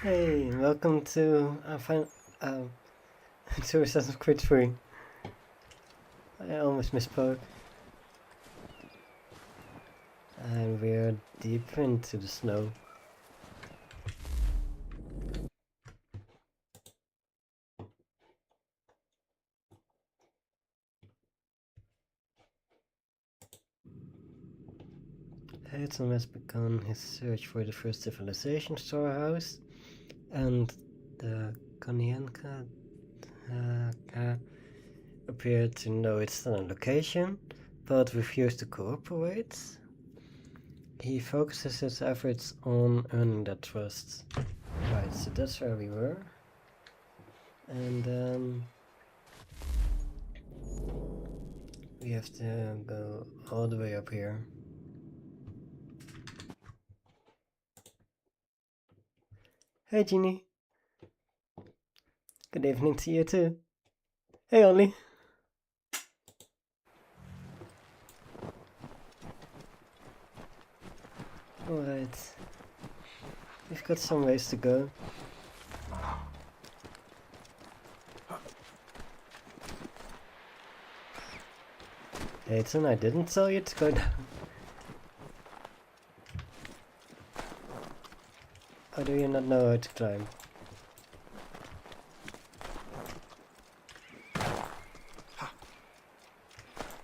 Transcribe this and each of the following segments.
Hey, welcome to um, to Assassin's Creed 3. I almost misspoke. And we're deep into the snow. Haytham has begun his search for the first civilization storehouse, and the Konyanka appeared to know its location, but refused to cooperate. He focuses his efforts on earning that trust. Right, so that's where we were. And we have to go all the way up here. Hey Jeannie. Good evening to you too. Hey Ollie. Alright. We've got some ways to go. Haytham, I didn't tell you to go down. Or do you not know how to climb?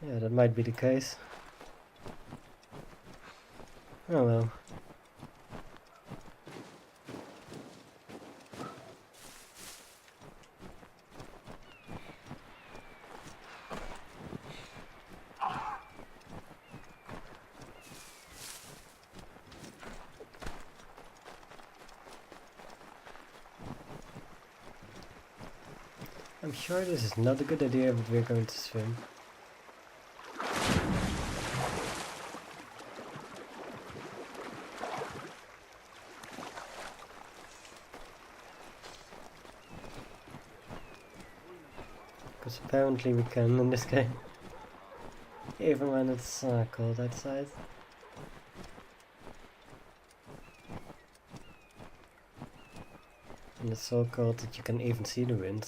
Yeah, that might be the case. Oh well. I'm sure this is not a good idea, but we're going to swim. Because apparently we can in this game. Even when it's cold outside. And it's so cold that you can even see the wind.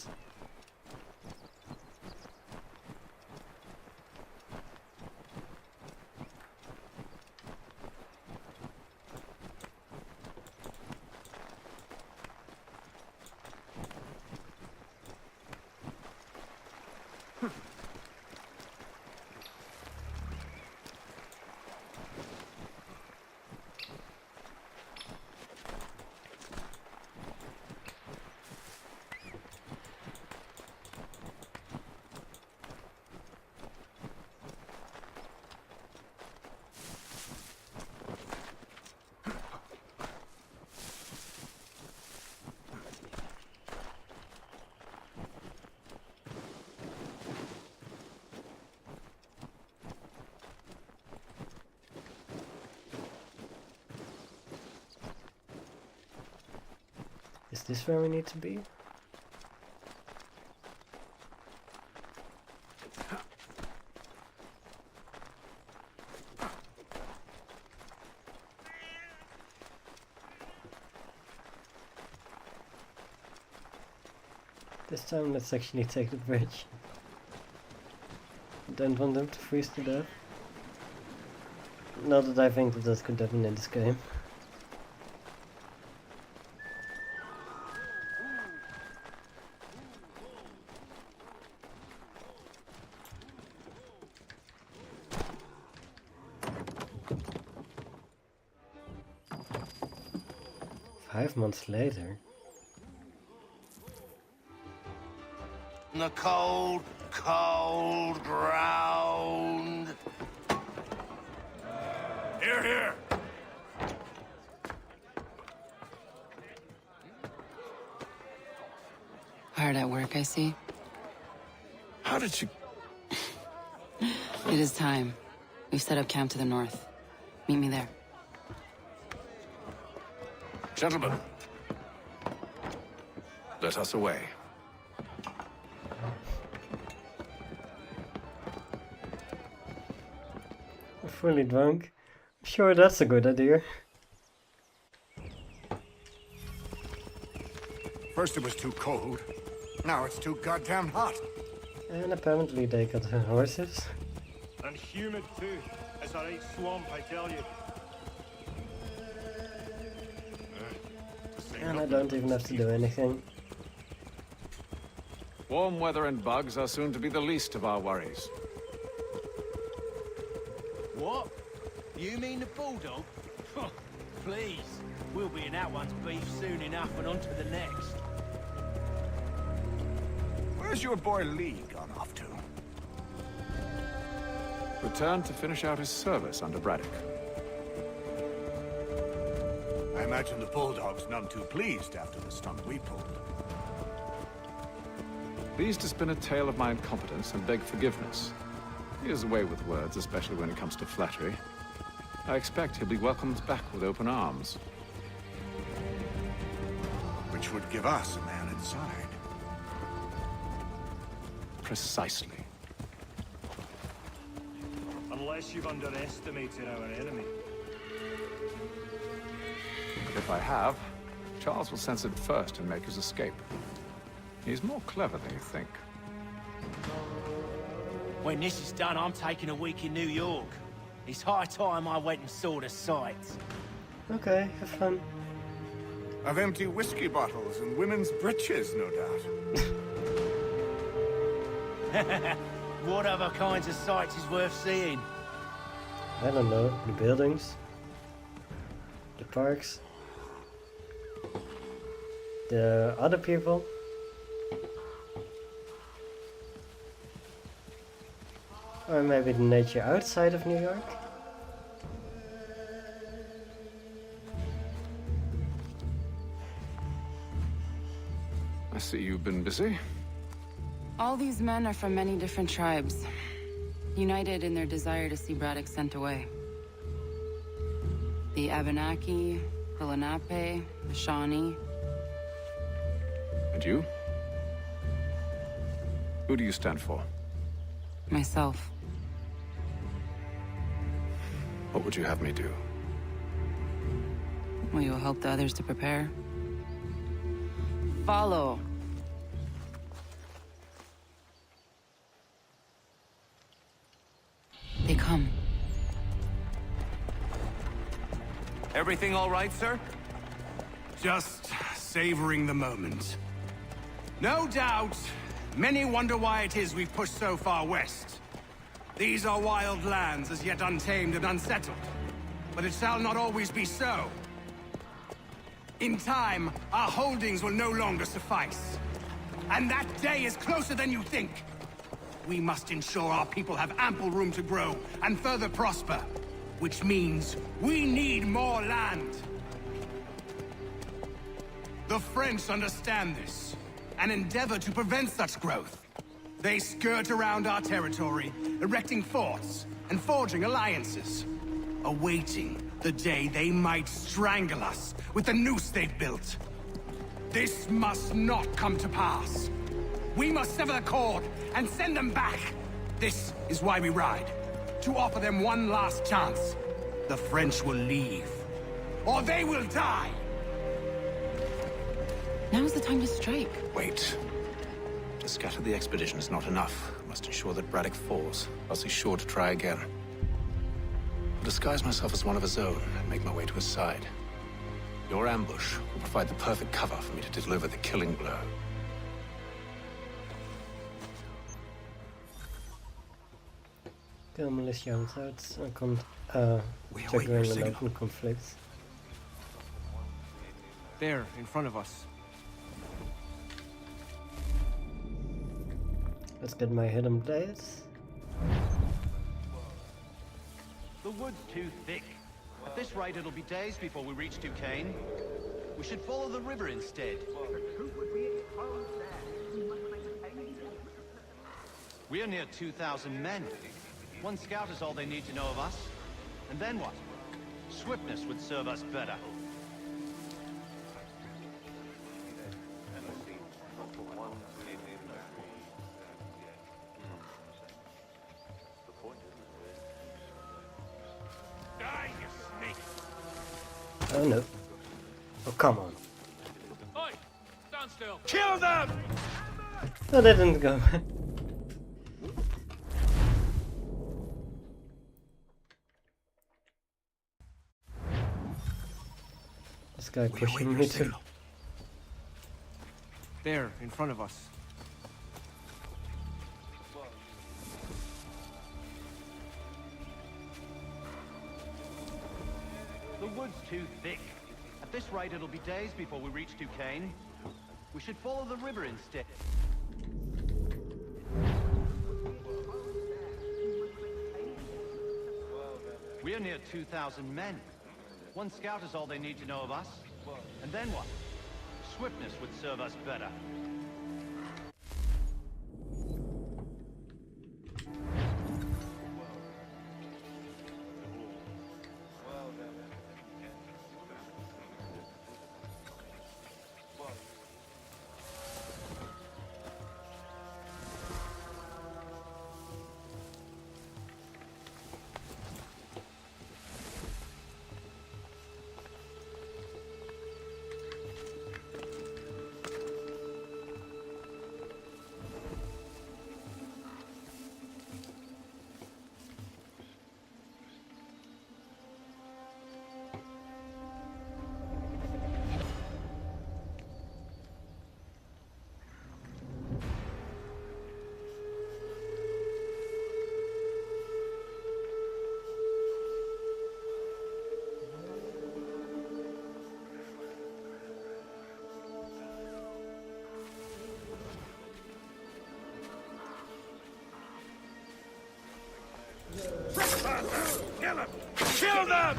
Is this where we need to be? This time let's actually take the bridge. Don't want them to freeze to death. Not that I think that could happen in this game. Five months later. The cold, cold ground. Here, here. Hard at work, I see. How did you... It is time. We've set up camp to the north. Meet me there. Gentlemen, let us away. I'm fully drunk. I'm sure that's a good idea. First it was too cold. Now it's too goddamn hot. And apparently they got horses. And humid too. It's a right swamp, I tell you. And I don't even have to do anything. Warm weather and bugs are soon to be the least of our worries. What? You mean the bulldog? Please. We'll be in that one's beef soon enough and on to the next. Where's your boy Lee gone off to? Returned to finish out his service under Braddock. I imagine the bulldog's none too pleased after the stunt we pulled. Pleased to spin a tale of my incompetence and beg forgiveness. He has a way with words, especially when it comes to flattery. I expect he'll be welcomed back with open arms. Which would give us a man inside. Precisely. Unless you've underestimated our enemy. If I have, Charles will sense it first and make his escape. He's more clever than you think. When this is done, I'm taking a week in New York. It's high time I went and saw the sights. Okay, have fun. Of empty whiskey bottles and women's breeches, no doubt. What other kinds of sights is worth seeing? I don't know, the buildings, the parks, the other people. Or maybe the nature outside of New York. I see you've been busy. All these men are from many different tribes, united in their desire to see Braddock sent away. The Abenaki, the Lenape, the Shawnee. And you? Who do you stand for? Myself. What would you have me do? Will you help the others to prepare? Follow. They come. Everything all right, sir? Just savoring the moment. No doubt, many wonder why it is we've pushed so far west. These are wild lands as yet untamed and unsettled. But it shall not always be so. In time, our holdings will no longer suffice. And that day is closer than you think. We must ensure our people have ample room to grow and further prosper. Which means we need more land. The French understand this, and endeavor to prevent such growth. They skirt around our territory, erecting forts and forging alliances, awaiting the day they might strangle us with the noose they've built. This must not come to pass. We must sever the cord and send them back. This is why we ride, to offer them one last chance. The French will leave, or they will die. Now's the time to strike. Wait. To scatter the expedition is not enough. I must ensure that Braddock falls, else he's sure to try again. I'll disguise myself as one of his own and make my way to his side. Your ambush will provide the perfect cover for me to deliver the killing blow. Komen Lysians uit en komt We await your triggering een signal. open conflict. There, in front of us. Let's get my hidden blades. The wood's too thick. At this rate, it'll be days before we reach Duquesne. We should follow the river instead. We are near 2,000 men. One scout is all they need to know of us. And then what? Swiftness would serve us better. Oh no. Oh, come on. Oi! Stand still! Kill them! Oh, that didn't go. This guy pushing me too. There, in front of us. The wood's too thick. At this rate, it'll be days before we reach Duquesne. We should follow the river instead. We're near 2,000 men. One scout is all they need to know of us. And then what? Swiftness would serve us better. Kill them! Kill them!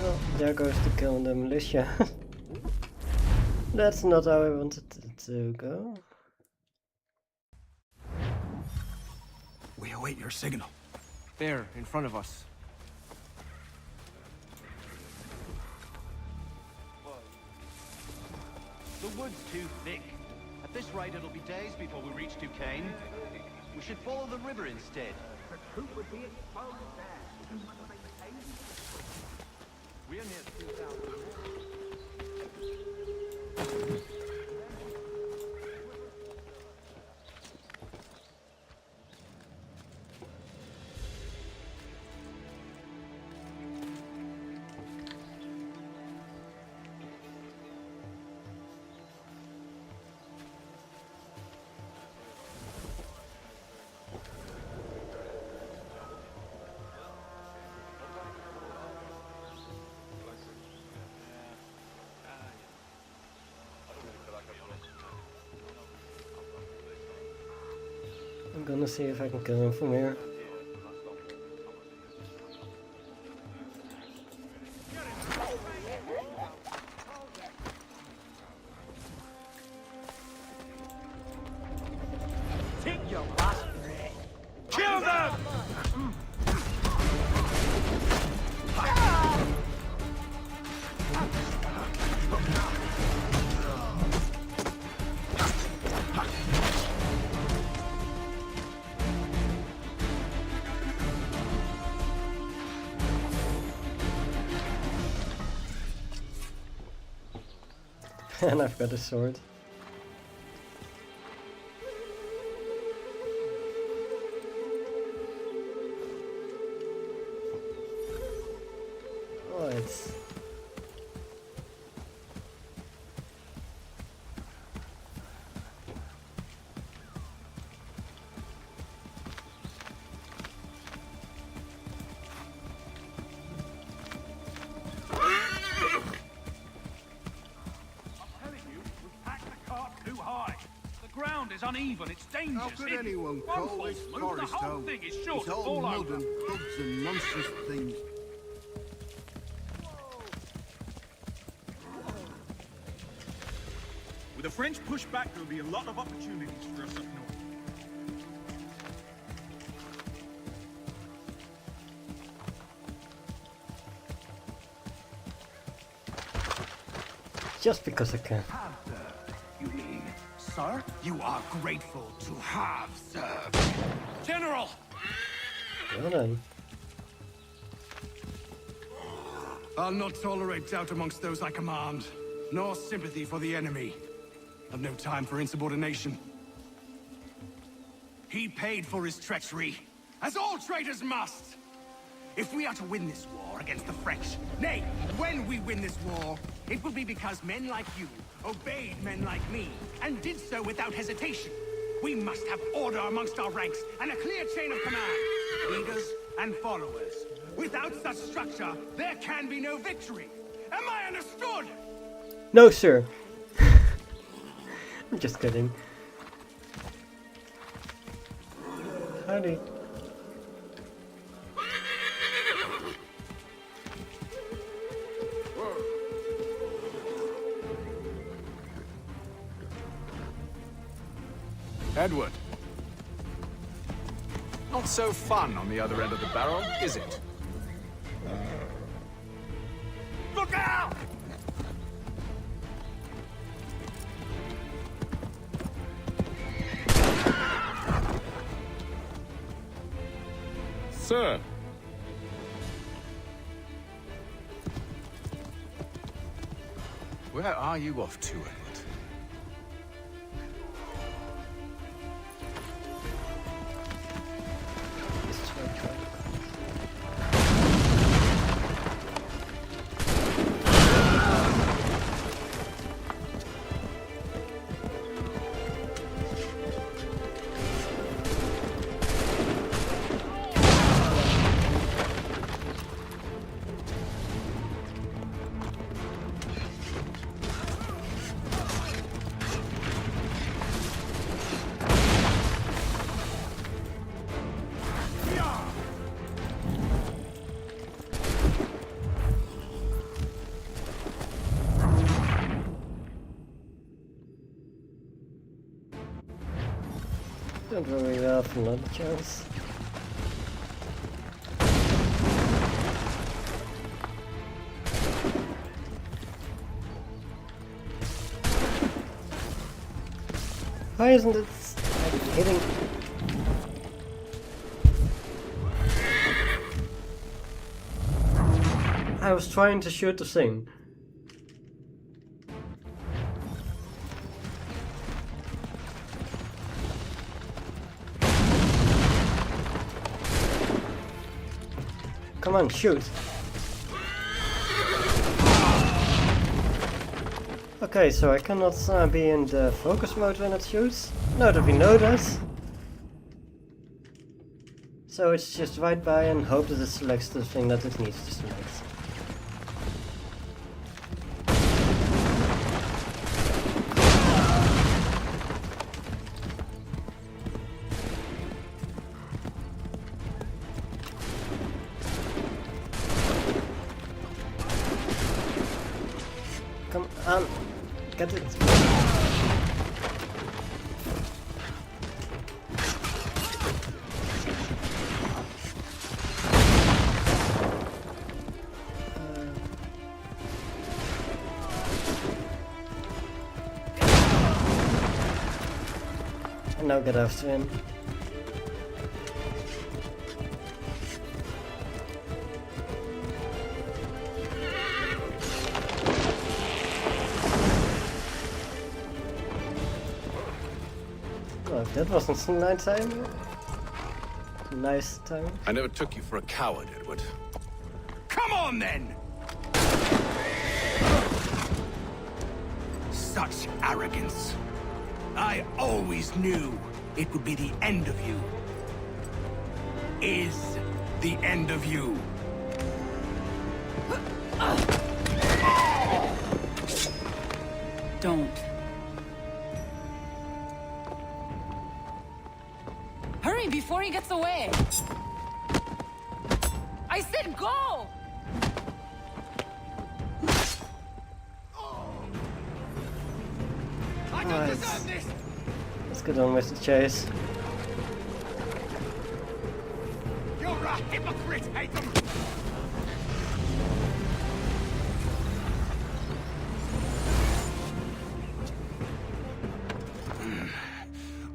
Well, there goes the kill the militia. That's not how I wanted it to go. We await your signal. There, in front of us. The wood's too thick. At this rate, it'll be days before we reach Duquesne. We should follow the river instead. We're near 2,000. I'm gonna see if I can kill him from here. Kill them! And I've got a sword. Oh, it's... ground is uneven. It's dangerous. How could anyone call this forest the whole home? thing is sure It's to all fall mud over. and bugs and monstrous things. With the French pushback, there'll be a lot of opportunities for us up north. Just because I can. You mean, sir? You are grateful to have, sir. General! Well then. I'll not tolerate doubt amongst those I command, nor sympathy for the enemy. I've no time for insubordination. He paid for his treachery, as all traitors must. If we are to win this war against the French, nay, when we win this war, it will be because men like you obeyed men like me, and did so without hesitation. We must have order amongst our ranks, and a clear chain of command. Leaders and followers. Without such structure, there can be no victory. Am I understood? No, sir. I'm just kidding. Howdy. Edward. Not so fun on the other end of the barrel, is it? Look out! Sir. Where are you off to, Edward? Don't worry, we have another chance. Why isn't it hitting? I was trying to shoot the thing. Come on, shoot. Okay, so I cannot be in the focus mode when it shoots. Now that we know that. So it's just right by and hope that it selects the thing that it needs to select. Come on, get it. And now get after him. Oh, that wasn't so nice time. Nice time. I never took you for a coward, Edward. Come on, then! Such arrogance. I always knew it would be the end of you. Is the end of you. Don't. Hurry before he gets away! I said go! I don't deserve this! Let's get on with the chase. You're a hypocrite, Haytham!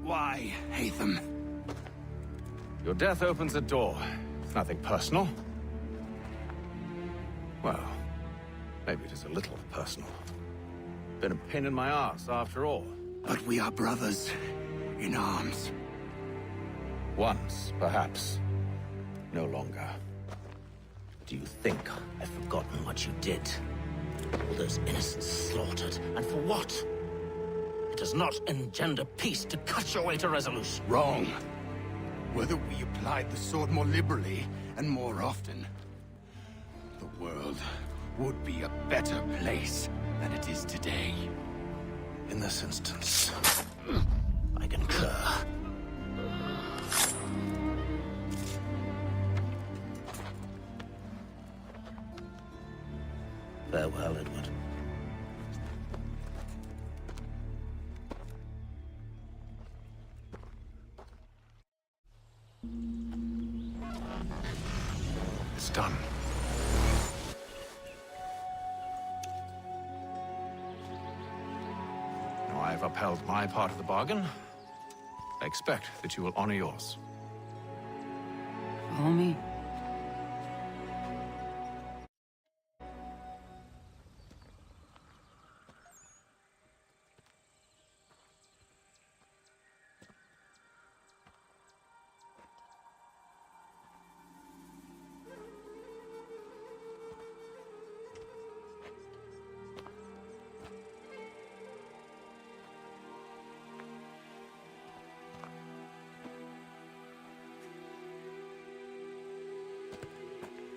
Why, Haytham? Your death opens a door. It's nothing personal. Well, maybe it is a little personal. Been a pain in my ass, after all. But we are brothers in arms. Once, perhaps. No longer. Do you think I've forgotten what you did? All those innocents slaughtered, and for what? It does not engender peace to cut your way to resolution. Wrong. Whether we applied the sword more liberally and more often, the world would be a better place than it is today. In this instance, I concur. Farewell, Edward. It's done. Now I've upheld my part of the bargain. I expect that you will honor yours. Follow me.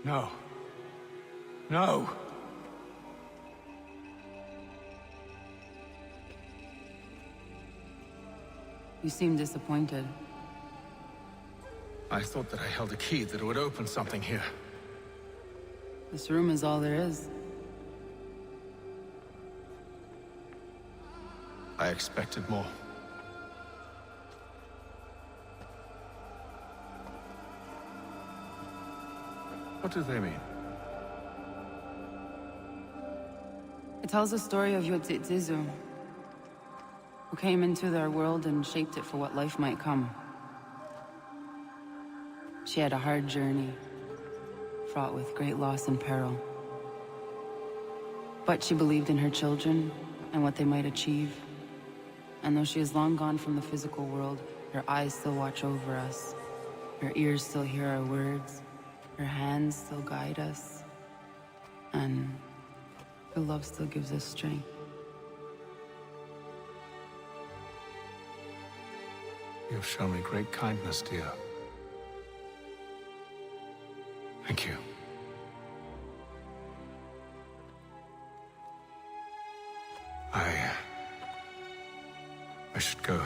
No. No! You seem disappointed. I thought that I held a key that would open something here. This room is all there is. I expected more. What do they mean? It tells the story of Zizu, who came into their world and shaped it for what life might come. She had a hard journey, fraught with great loss and peril. But she believed in her children and what they might achieve. And though she is long gone from the physical world, her eyes still watch over us. Her ears still hear our words. Her hands still guide us. And her love still gives us strength. You've shown me great kindness, dear. Thank you. I should go.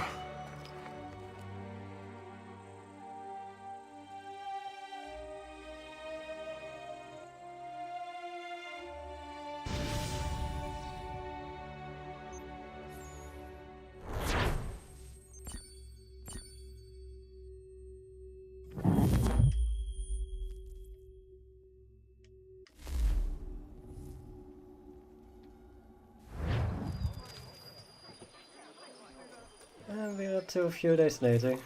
And we are to a few days later.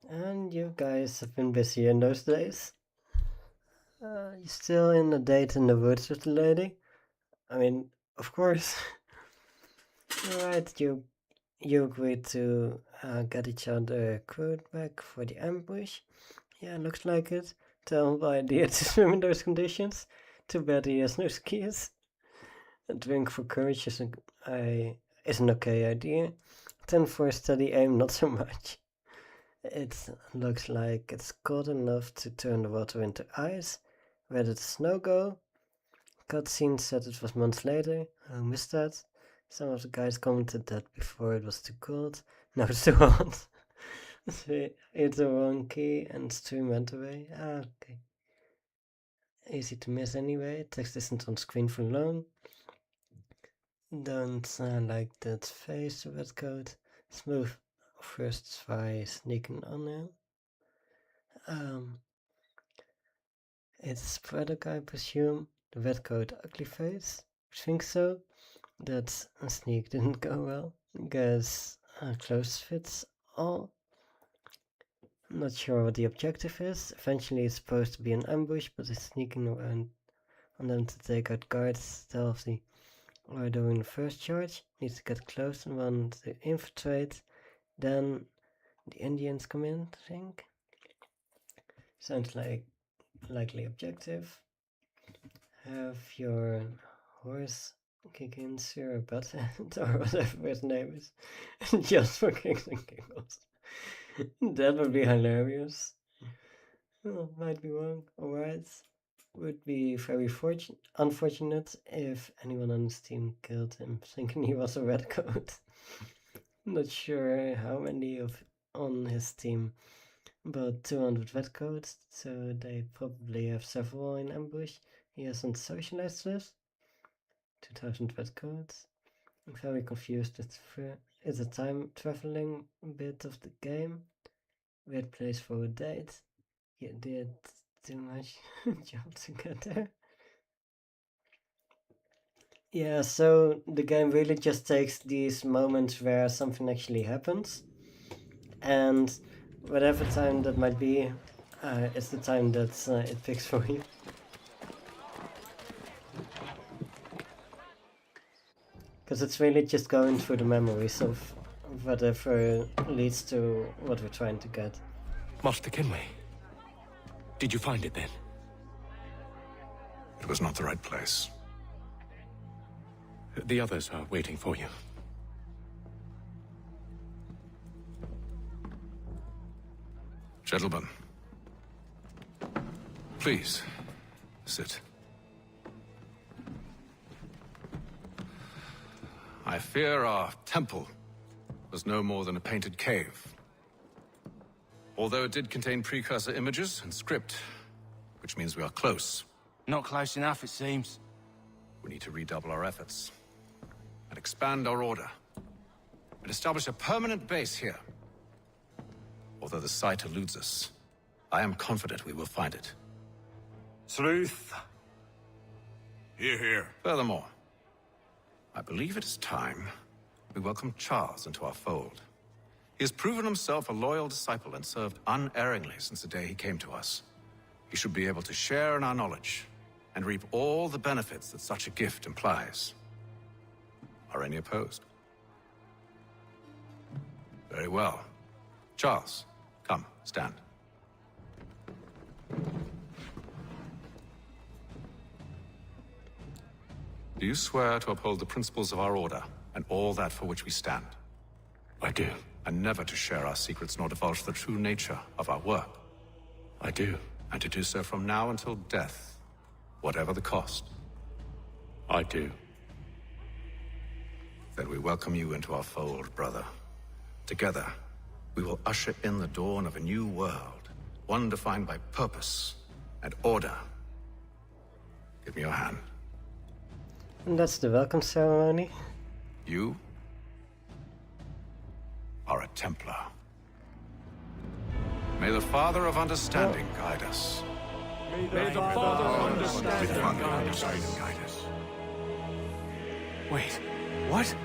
And you guys have been busy in those days. You still in a date in the woods with the lady? I mean, of course. Right, you agreed to get each other crude back for the ambush. Yeah, looks like it. Terrible idea to swim in those conditions. Too bad he has no skis. A drink for courage is an okay idea. 10 for steady aim, not so much. It looks like it's cold enough to turn the water into ice. Where did the snow go? Cutscene said it was months later. I missed that. Some of the guys commented that before it was too cold. No, it's too hot. It's the wrong key and it's too meant away. Ah, okay. Easy to miss anyway. Text isn't on screen for long. Don't like that face red code. Smooth first try sneaking on him. It's product, I presume. The red code ugly face. I think so. That sneak didn't go well. Guess close fits all. I'm not sure what the objective is. Eventually it's supposed to be an ambush, but it's sneaking around on them to take out guards stealthy. Or doing the first charge, needs to get close and want to infiltrate. Then the Indians come in, I think. Sounds like likely objective. Have your horse kick in Sir Butthead or whatever his name is. Just for kicks and giggles. That would be hilarious. Oh, might be wrong. Alright. Would be very unfortunate if anyone on his team killed him thinking he was a red coat. Not sure how many on his team, but 200 red coats, so they probably have several in ambush. He hasn't socialized with. 2000 red coats. I'm very confused. It's a time traveling bit of the game. Weird place for a date. You did too much job to get there. Yeah, so the game really just takes these moments where something actually happens, and whatever time that might be, it's the time that it picks for you. Because it's really just going through the memories of whatever leads to what we're trying to get. Master Kenway, did you find it then? It was not the right place. The others are waiting for you. Gentlemen, please, sit. I fear our temple was no more than a painted cave. Although it did contain precursor images and script, which means we are close. Not close enough, it seems. We need to redouble our efforts and expand our order and establish a permanent base here. Although the site eludes us, I am confident we will find it. Truth. Hear, hear. Furthermore, I believe it is time we welcome Charles into our fold. He has proven himself a loyal disciple and served unerringly since the day he came to us. He should be able to share in our knowledge and reap all the benefits that such a gift implies. Are any opposed? Very well. Charles, come, stand. Do you swear to uphold the principles of our order and all that for which we stand? I do. And never to share our secrets nor divulge the true nature of our work? I do. And to do so from now until death, whatever the cost? I do. Then we welcome you into our fold, brother. Together, we will usher in the dawn of a new world, one defined by purpose and order. Give me your hand. And that's the welcome ceremony. You are a Templar. May the Father of Understanding guide us. May the Father of Understanding guide us. Wait, what?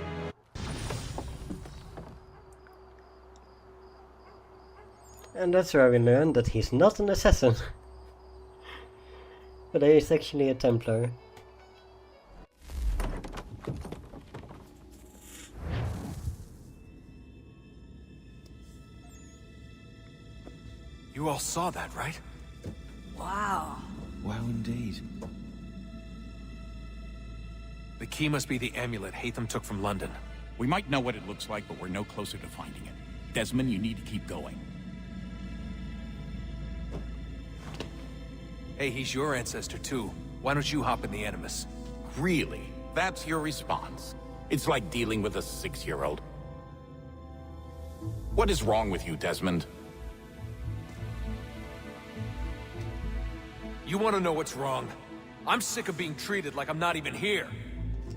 And that's where we learn that he's not an assassin. But he is actually a Templar. You all saw that, right? Wow. Wow, indeed. The key must be the amulet Haytham took from London. We might know what it looks like, but we're no closer to finding it. Desmond, you need to keep going. Hey, he's your ancestor too. Why don't you hop in the Animus? Really? That's your response? It's like dealing with a 6-year-old. What is wrong with you, Desmond? You want to know what's wrong? I'm sick of being treated like I'm not even here.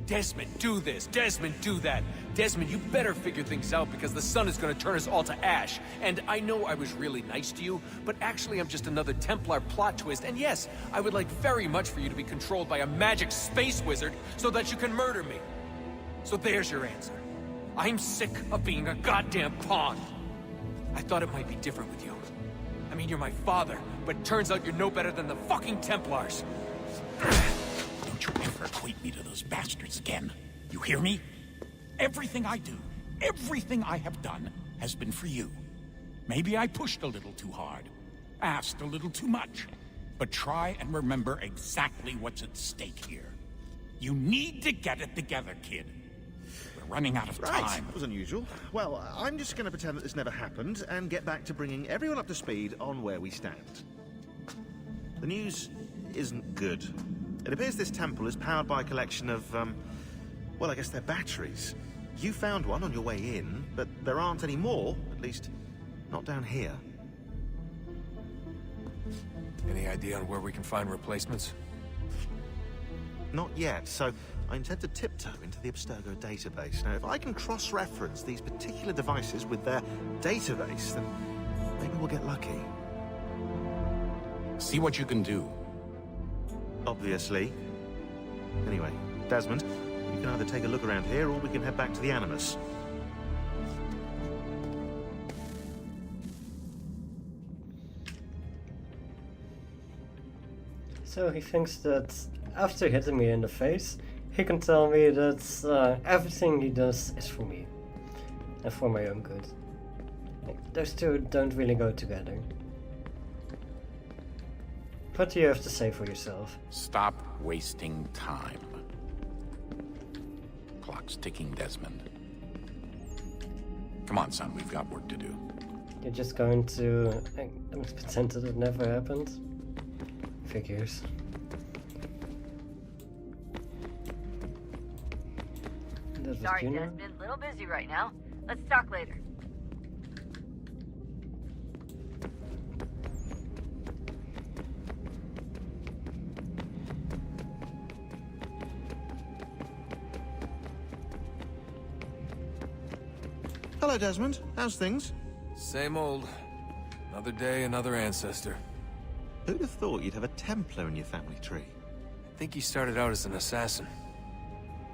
Desmond, do this. Desmond, do that. Desmond, you better figure things out because the sun is going to turn us all to ash. And I know I was really nice to you, but actually I'm just another Templar plot twist. And yes, I would like very much for you to be controlled by a magic space wizard so that you can murder me. So there's your answer. I'm sick of being a goddamn pawn. I thought it might be different with you. I mean, you're my father, but turns out you're no better than the fucking Templars. Don't you ever equate me to those bastards again. You hear me? Everything I do, everything I have done, has been for you. Maybe I pushed a little too hard, asked a little too much. But try and remember exactly what's at stake here. You need to get it together, kid. We're running out of time. That was unusual. Well, I'm just going to pretend that this never happened and get back to bringing everyone up to speed on where we stand. The news isn't good. It appears this temple is powered by a collection of, well, I guess they're batteries. You found one on your way in, but there aren't any more, at least not down here. Any idea on where we can find replacements? Not yet, so I intend to tiptoe into the Abstergo database. Now, if I can cross-reference these particular devices with their database, then maybe we'll get lucky. See what you can do. Obviously. Anyway, Desmond, you can either take a look around here or we can head back to the Animus. So he thinks that after hitting me in the face, he can tell me that everything he does is for me and for my own good. Those two don't really go together. What do you have to say for yourself? Stop wasting time. Clock's ticking, Desmond. Come on, son, we've got work to do. You're just going to pretend that it never happened? Figures. Sorry, Desmond. A little busy right now. Let's talk later. Hello, Desmond. How's things? Same old. Another day, another ancestor. Who'd have thought you'd have a Templar in your family tree? I think he started out as an assassin.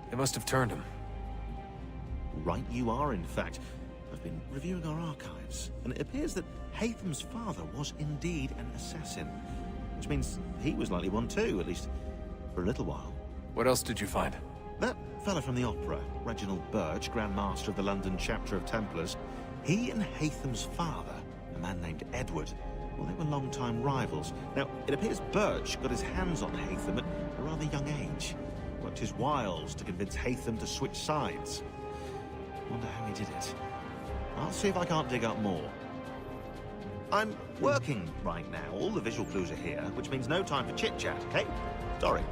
They must have turned him. Right you are, in fact. I've been reviewing our archives, and it appears that Haytham's father was indeed an assassin. Which means he was likely one too, at least for a little while. What else did you find? That fella from the opera, Reginald Birch, Grand Master of the London chapter of Templars, he and Haytham's father, a man named Edward, well, they were long-time rivals. Now, it appears Birch got his hands on Haytham at a rather young age. Worked his wiles to convince Haytham to switch sides. Wonder how he did it. I'll see if I can't dig up more. I'm working right now. All the visual clues are here, which means no time for chit-chat, okay? Sorry.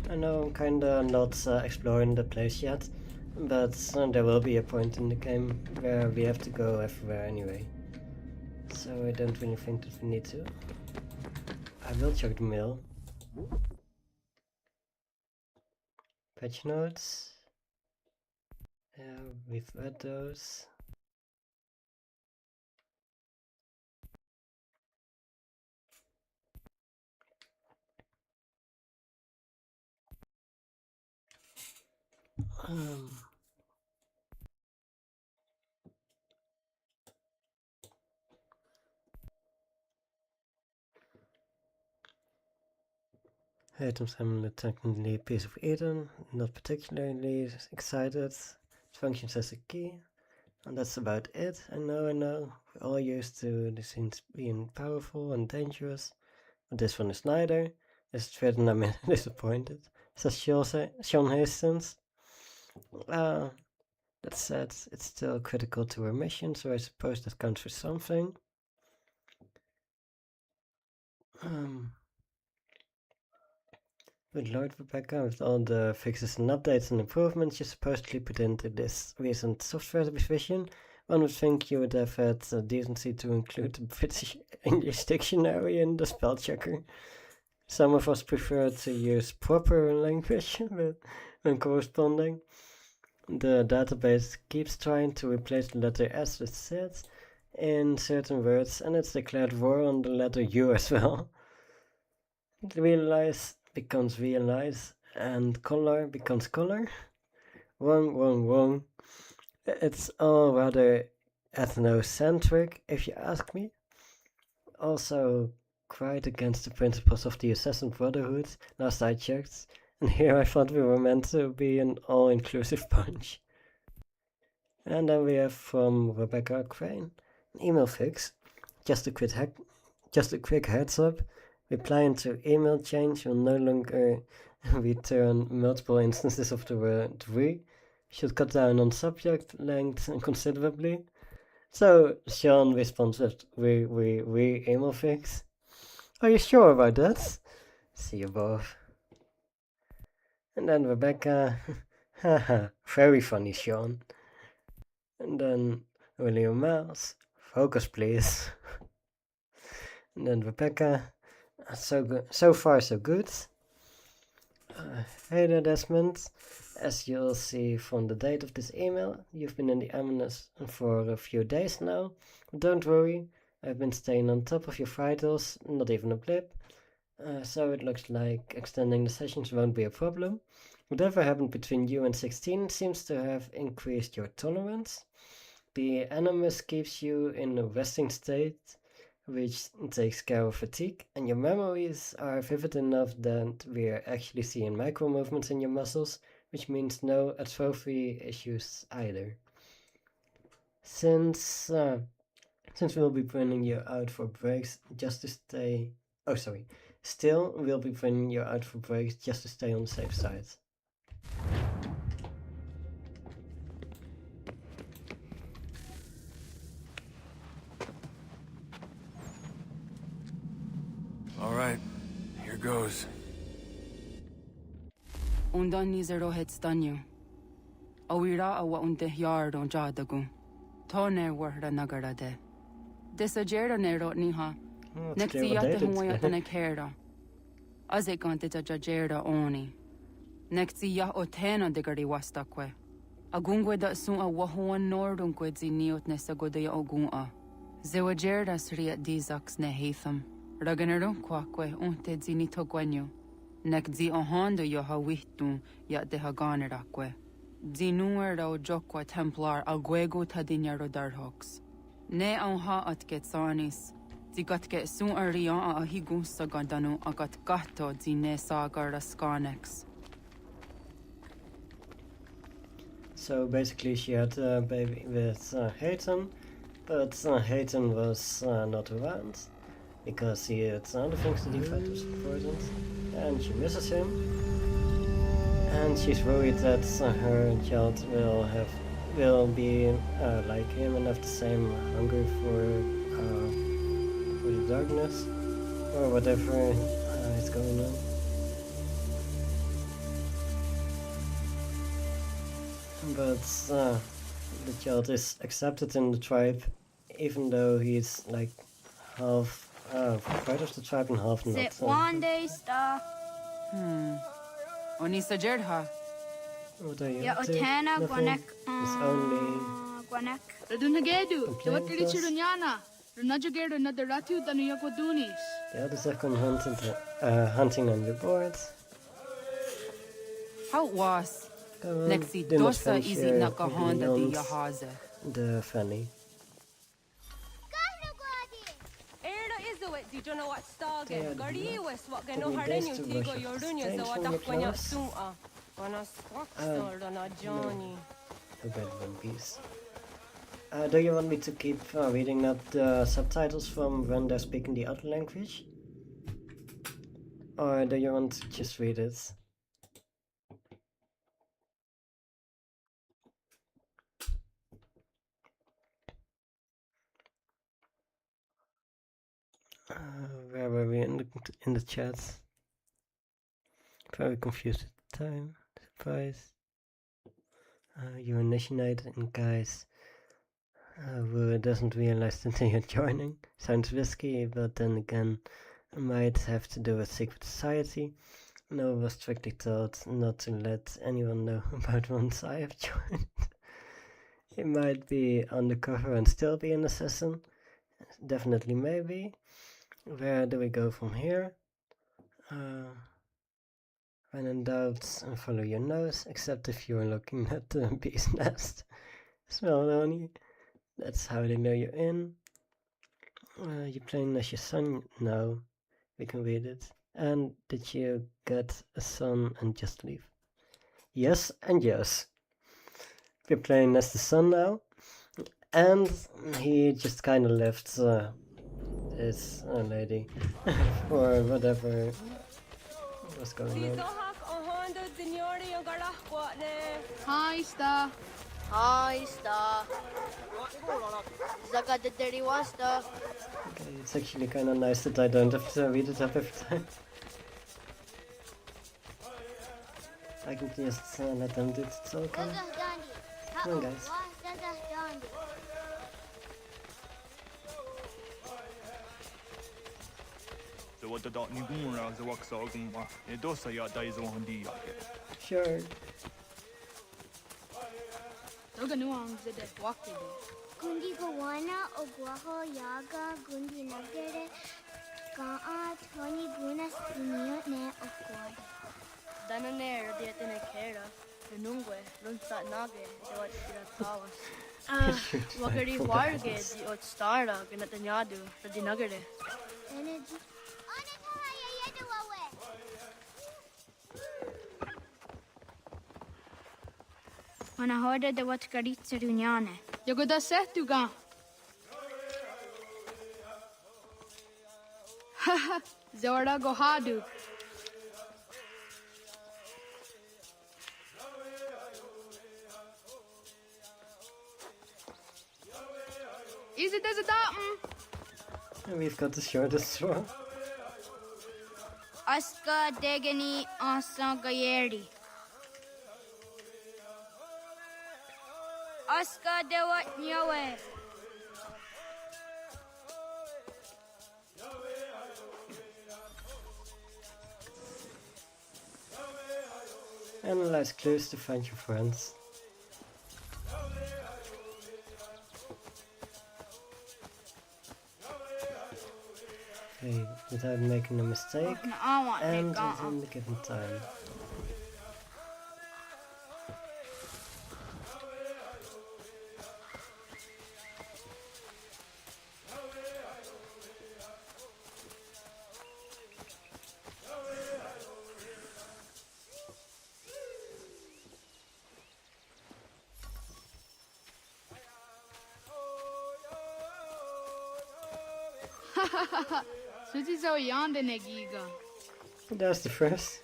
I know I'm kinda not exploring the place yet, but there will be a point in the game where we have to go everywhere anyway. So I don't really think that we need to. I will check the mail. Patch notes. Yeah, we've read those. Haytham's having a technically piece of Eden, not particularly excited. It functions as a key, and that's about it. I know. We're all used to the scenes being powerful and dangerous, but this one is neither. Is it written? I'm disappointed, says Sean Hastings. That said, it's still critical to our mission, so I suppose that counts for something. Good Lord, Rebecca, with all the fixes and updates and improvements you supposedly put into this recent software revision, one would think you would have had the decency to include the British English dictionary in the spell checker. Some of us prefer to use proper language when corresponding. The database keeps trying to replace the letter S with Z in certain words, and it's declared war on the letter U as well. Realize becomes realize, and color becomes color. Wrong. It's all rather ethnocentric, if you ask me. Also, quite against the principles of the Assassin Brotherhood, last I checked, and here I thought we were meant to be an all-inclusive bunch. And then we have from Rebecca Crane, an email fix. Just a quick heads up. Replying to email change will no longer return multiple instances of the word we. Should cut down on subject length considerably. So Sean responds with we email fix. Are you sure about that? See you both. And then Rebecca, haha, very funny, Sean. And then William Miles, focus please. And then Rebecca, so far so good. Hey there, Desmond. As you'll see from the date of this email, you've been in the Aminus for a few days now. Don't worry, I've been staying on top of your vitals, not even a blip. So it looks like extending the sessions won't be a problem. Whatever happened between you and 16 seems to have increased your tolerance. The animus keeps you in a resting state, which takes care of fatigue, and your memories are vivid enough that we're actually seeing micro movements in your muscles, which means no atrophy issues either. Since we'll be bringing you out for breaks just to stay... Oh, sorry. Still, we'll be bringing you out for breaks just to stay on the safe side. Alright, here goes. Undan nizero het stanyu. Awira awa unte yard on jadagu. Tone warda nagarade. Desajera nero niha. Nexiyate huayata nekera. Azekante jajera oni. Nexiyah otena degari wastakwe. Agungwe da sun a wahuan nordunque ziniot nesagodea ogun. Zewajerda sriat dizax ne Haytham. Raganero quaque unte zinito guenyo. Nek zi ohando yo hawitu ya de haganeraque. Zinuero jokwa templar alguego tadinero darhox. Ne onha at getsanis. Zigatke sun arian a higun sagandanu agat gato zine sagar skanex. So basically she had a baby with Haytham, but Haytham was not around. Because he had other things to do that was important, and she misses him, and she's worried that her child will be like him and have the same hunger for the darkness or whatever is going on. But the child is accepted in the tribe, even though he's like half. Part of the tribe and half not. Sit one day stuff. Onisa Jerdha. What are you Ya up to? otena Nothing. gwanek. It's only Gwanek. Radunagedu, Dawatili Chirunyana, Runajagero Nadaratu Danuyakodunis. the others have gone hunting on your board. How was? Go on, Nexi do not dosa finish easy nakahonda di beyond yahaze. the fanny. Di jono wat stage. Gari wes wat Taking gano days harden to yung brush tigo off yordunya stains za from watak your kwanya clothes. sum'a. Wana squaxor na Johnny. A bad One Piece. Do you want me to keep reading out the subtitles from when they're speaking the other language? Or do you want to just read it? in the chat. Very confused at the time. Surprise. You're initiated, guys. Who doesn't realize that you're joining. Sounds risky, but then again, might have to do with secret society. No, was strictly told not to let anyone know about once I have joined. He might be undercover and still be an assassin. Definitely, maybe. Where do we go from here? When in doubt, follow your nose, except if you're looking at the bee's nest. Smell it only. That's how they know you're in. You're playing as your son now. We can read it. And did you get a son and just leave? Yes and yes. We're playing as the son now. And he just kind of left this lady for whatever was going on. Hi, Star. Hi, Star. Zaga the dirty wasta. Okay, it's actually kind of nice that I don't have to read it up every time. I can just let them do the talking. Come on, guys. Sure. Gundi Gawana Ogwaho Yaga Gundi Nagere Gaa Tony Guna Sinio Ne Okwad. Dananer dietene kera, Renungue, Lunsat Nage, de wat Tawas. Wakari Warge, di ot Starda, Ganatanyadu, the Dinagade. Energy. Ana hörde det var tkaritser unjane. Jag går där sett du kan. Haha, Zorda Gohadu. Is it as a datum? And we've got the shortest one. Aska Degani Asa Gayeri. Aska Dewat Nyawe. Analyze clues to find your friends. Okay, without making a mistake and within the given time. Suji zo yande negiga. That was the first.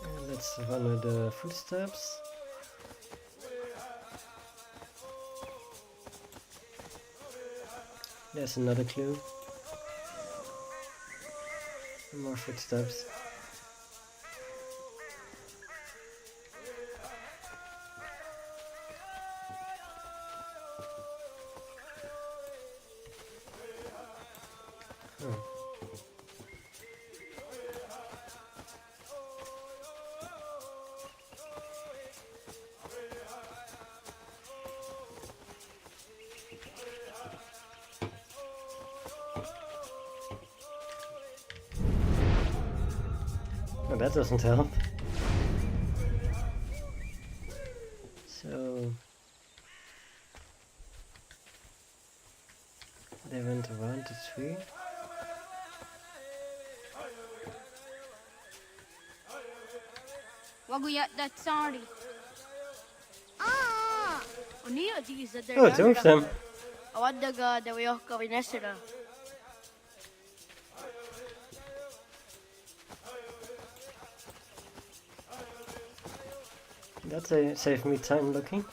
And let's follow the footsteps. There's another clue. More footsteps. Oh, that doesn't help. So they went around the tree. Waguyat that sorry. Ah! Unia these that Oh, two of them. Awadaga de Wayoka Vinesera. That saved me time looking.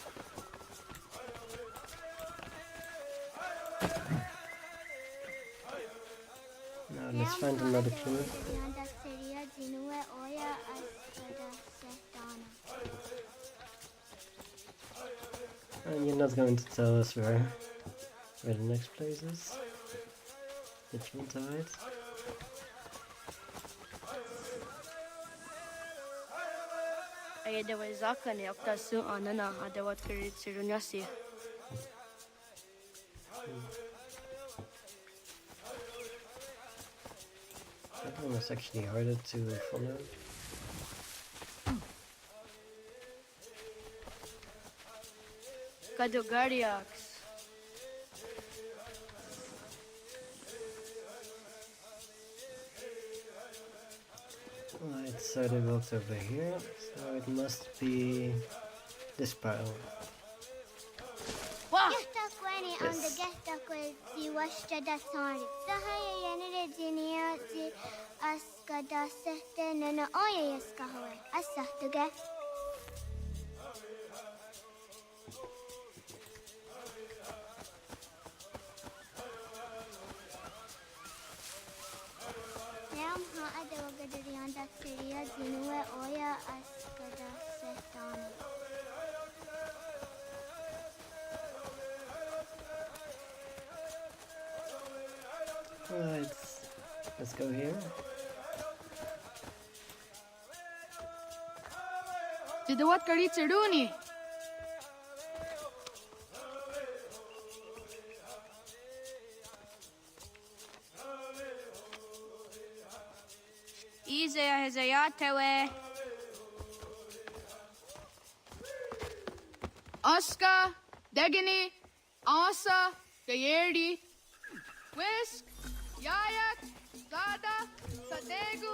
Now let's find another clue. And you're not going to tell us where the next place is that you want to hide. Ay da wai zaka ne akta sun anana ada wat kiri tsirunyasi. That one was actually harder to follow. Kadugariax. Right, so they walked over here, so it must be this pile. Right, let's go here. Did what karit serduni? Ize hezayatewe. Aska, Degini, Asa, Gayerdi, Whisk, Yayak, Zada, Sadegu.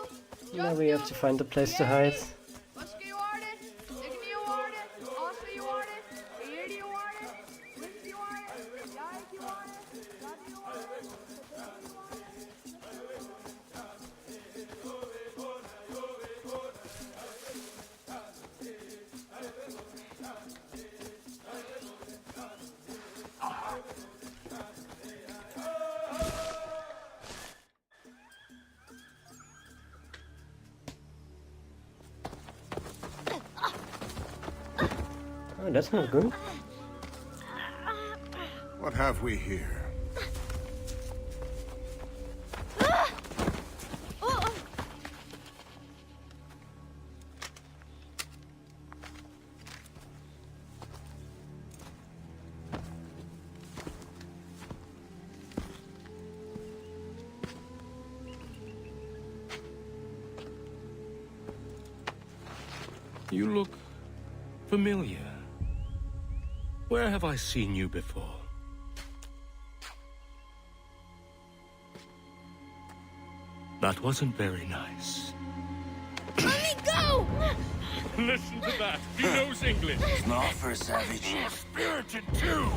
Now we have to find a place to hide. Aska you ordered, Degini you ordered, Asa you ordered, Gayerdi you ordered, Whisk you ordered, Yayak you ordered, Zada you ordered, Sadegu you ordered. Oh, that's not good. What have we here? You look familiar. Where have I seen you before? That wasn't very nice. Let me go! Listen to that. He knows English. Small for a savage. You're spirited too.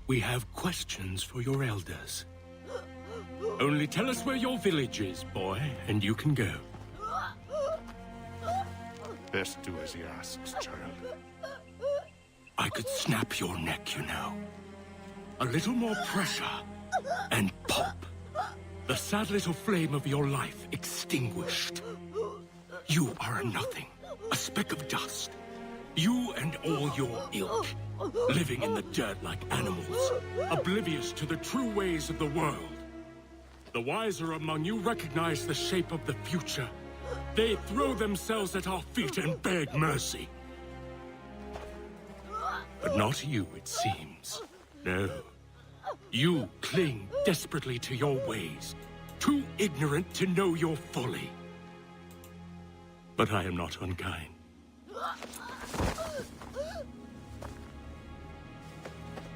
We have questions for your elders. Only tell us where your village is, boy, and you can go. Best do as he asks, child. I could snap your neck, you know. A little more pressure, and pop. The sad little flame of your life extinguished. You are a nothing, a speck of dust. You and all your ilk, living in the dirt like animals, oblivious to the true ways of the world. The wiser among you recognize the shape of the future. They throw themselves at our feet and beg mercy. But not you, it seems. No. You cling desperately to your ways, too ignorant to know your folly. But I am not unkind.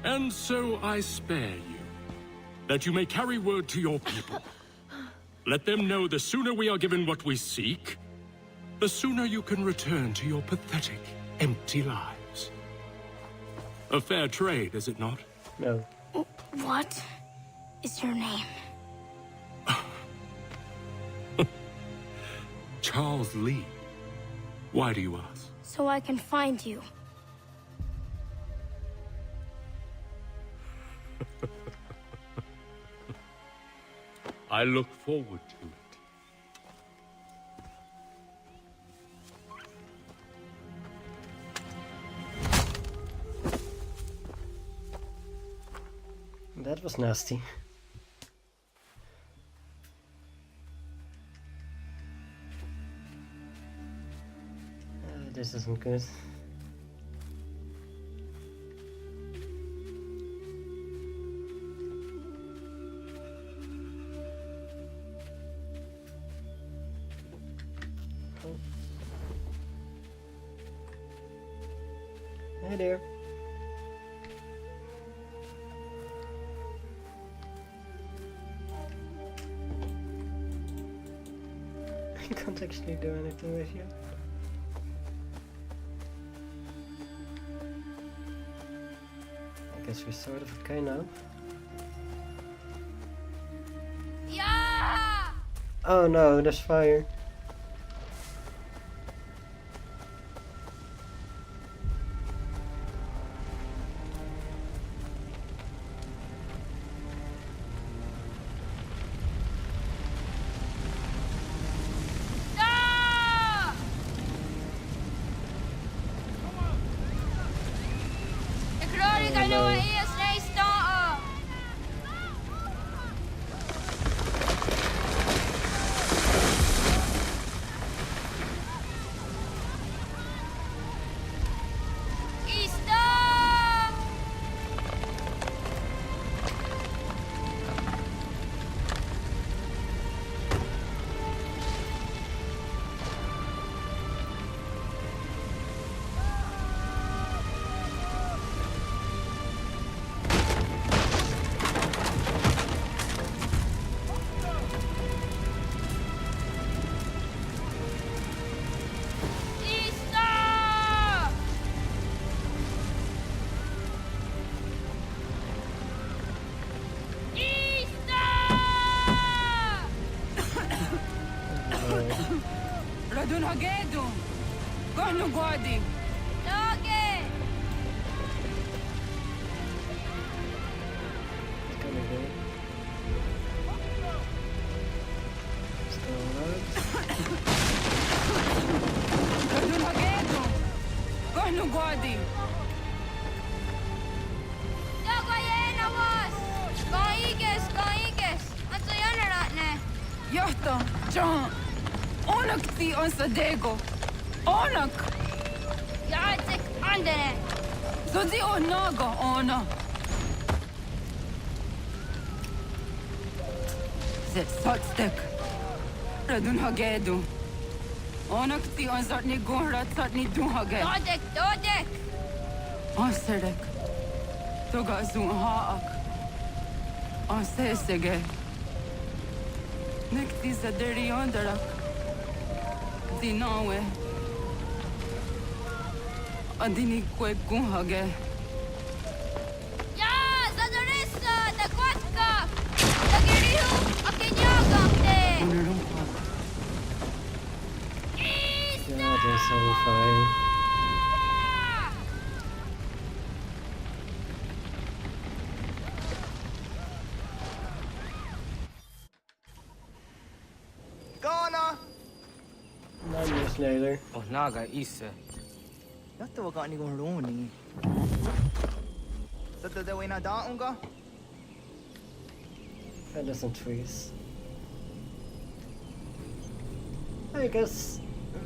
And so I spare you, that you may carry word to your people. Let them know the sooner we are given what we seek, the sooner you can return to your pathetic, empty lives. A fair trade, is it not? No. What is your name? Charles Lee. Why do you ask? So I can find you. I look forward to it. That was nasty. This isn't good. Hey there. I can't actually do anything with you. I guess we're sort of okay now. Yeah! Oh no, there's fire. Radun Hagedu! Gonu Gwadi! Doge! Radun Hagedu! Gonu Gwadi! Dogo yena was! Kaiges! Anto jäneratne! Johto! John! Onak ti on Sadego! Onak! Jaatsik andene! Zodi on Naga ona! Zet Sotstek! Radun Hagedu! Onak ti on Zartni Gunrat Zartni Dunhage! Dodek! Oserek! Toga Zun Haak! Osesege! Nekti Zaderi Ondarak! Dinawe! Adini Kwe Gunhage! Ja, Zadorissa! Da Kwatka! Da Gerihu! Akinyagamte! Yeah, they're so fine. Ghana! 9 years later. Oh, Naga Isa. Yatta waga ni gon roni. Sada da wena da unga? Feathers and trees. I guess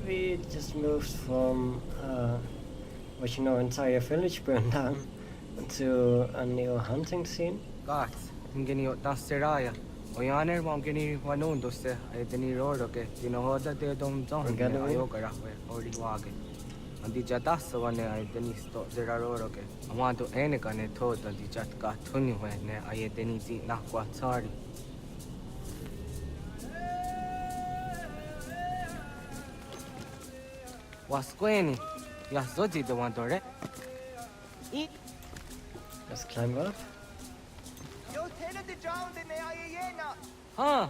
we just moved from what you know, entire village burned down to a new hunting scene. Gat, ngeni daseraya. Oyaner mom geni wanon doste ay deni rodoke. Dino hoda de dom zon ayo garahwe ori wage. Andi jatas wane ay deni sto zera rodoke. Amanto ene kane thod andi jat ka thuni hwe ne ay deni ti na kwa tsari. Wasqueni, Yasoji the one dore. Let's climb up. Yo tena de jaun de ne ayena. Ha,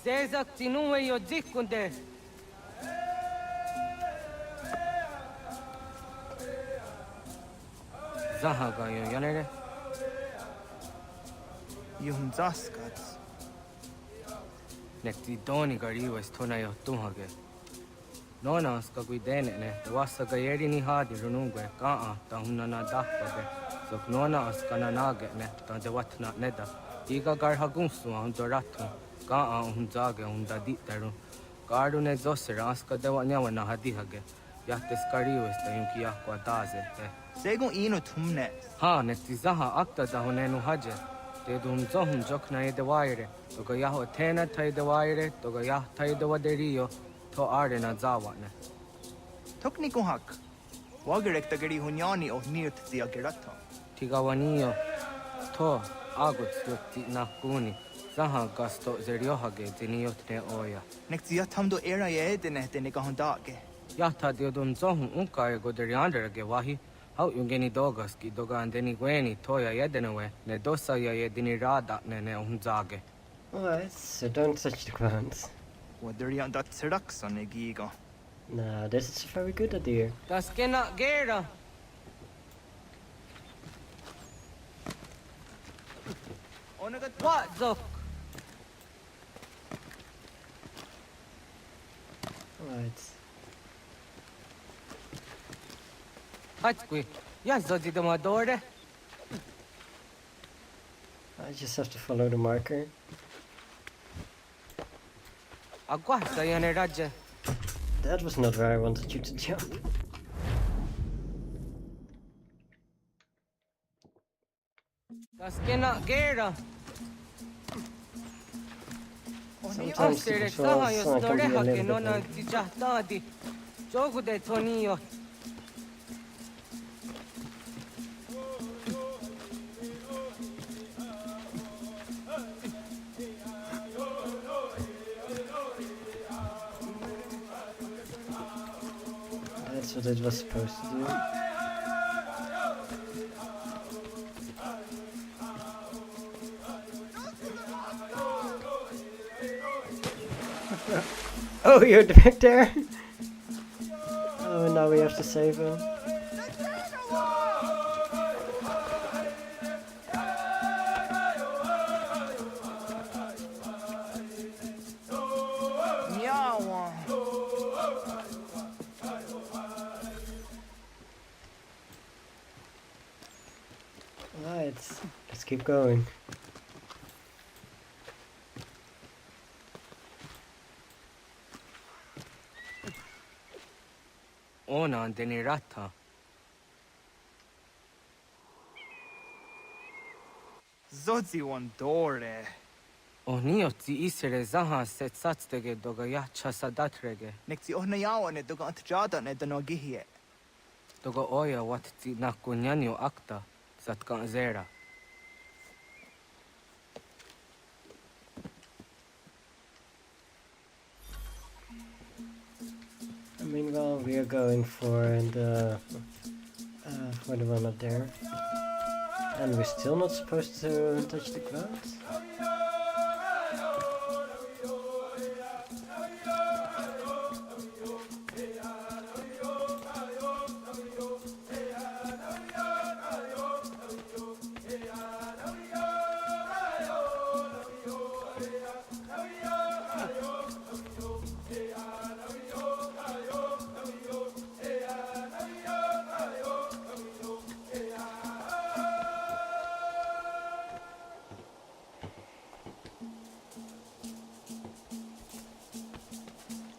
zezak tinuwe yo dikunde. Zahaga Yanere. Yung Zaskats. Nekti Doni Gari was Tonayo Tumhage. Nona Skaguidene, the Wasagayeri ni Hadi Runungue, Gaa, Tahunana Dapade, so Nona Askananaga, the Watna Neda, Iga Garhagunsu on Doratu, Gaa Unzage Undaditaru, Gardune Zosera, Aska de Wanyana Hadihage, Yates Karius, the Yunkia Quadaze. Segun Ino Tumne. Ha, Netizaha Akta Dahunenu Haje, de Dum Zohum Jokna de Wire, Togayaho Tena Tai de Wire, Togayah Tai de Waderio. To Ardena Zawane. Tokniku hak. Wagerek the Geri Hunyani of Mirt the Agerato. Tigawanio. To Aguts Yuti Nakuni. Zaha Gasto Zeriohage, Diniotne Oya. Next Yatamdo era Edene de Negahondage. Yata Diodun Zohum Unka Goderiander Gewahi. How Yungeni Dogaski, Doga and Denigueni, Toya Yedenawe, Nedosa Yedini Rada Nene Unzage. Alright, so don't touch the ground. What do you that Serax on a giga? Nah, this is a very good idea. Das cannot Gera. What, Zok? Right. Hatskui. Yes, Zodi de Madore. I just have to follow the marker. That was not where I wanted you to jump. Sometimes the controls can be a little bit That's what it was supposed to do. Oh, you're back there? Oh, now we have to save him. Alright, let's keep going. Ona Denirata. Zodzi one dore. Onioti isere zaha set satstege doga yacha sadatrege. Nexi ohnayawa ne doga antjada ne danogihie. Doga oya watzi nakunyanyo akta satkan zera. Meanwhile, we are going for the one up there, and we're still not supposed to touch the ground.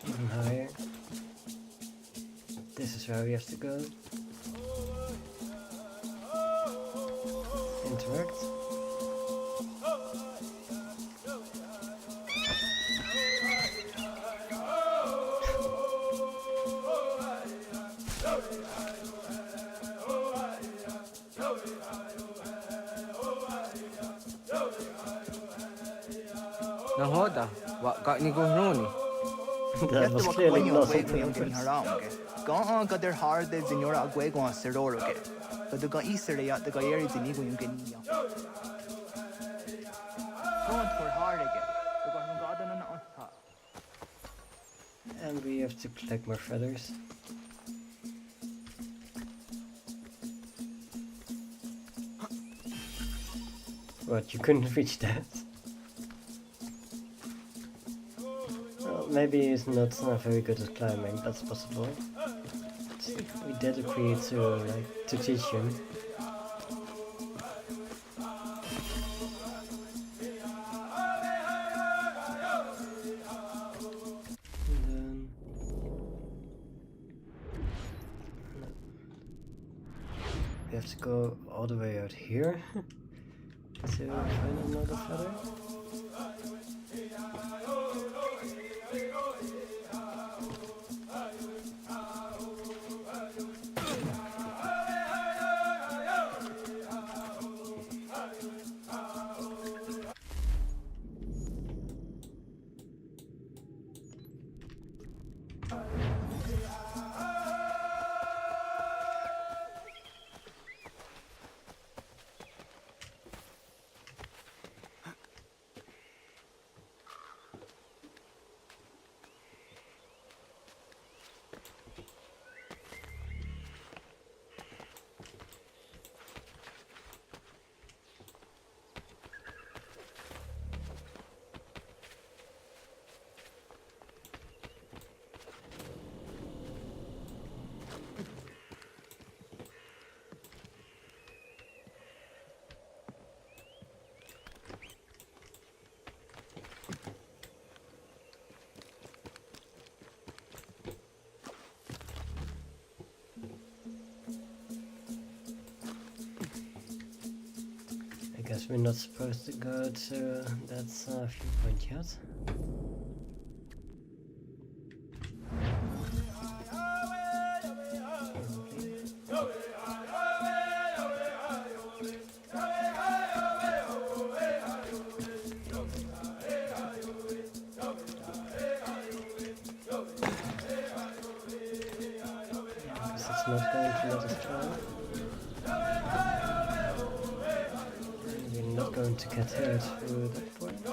Even higher. This is where we have to go. Interact. Nahoda, what got ni gunoni? That was clearly not on purpose. Gaa ka der har de zinora agwegwa seroroke. But the ga isere ya the gayeri zinigo yung genia. Don't for hardege. The ga hungada na otta. And we have to collect more feathers. What, you couldn't reach that? Well, maybe he's not very good at climbing, that's possible. But we did agree to teach him. We have to go all the way out here to find another feather. I guess we're not supposed to go to that viewpoint yet. Guess it's not going to let us try. Not going to get hurt through that point.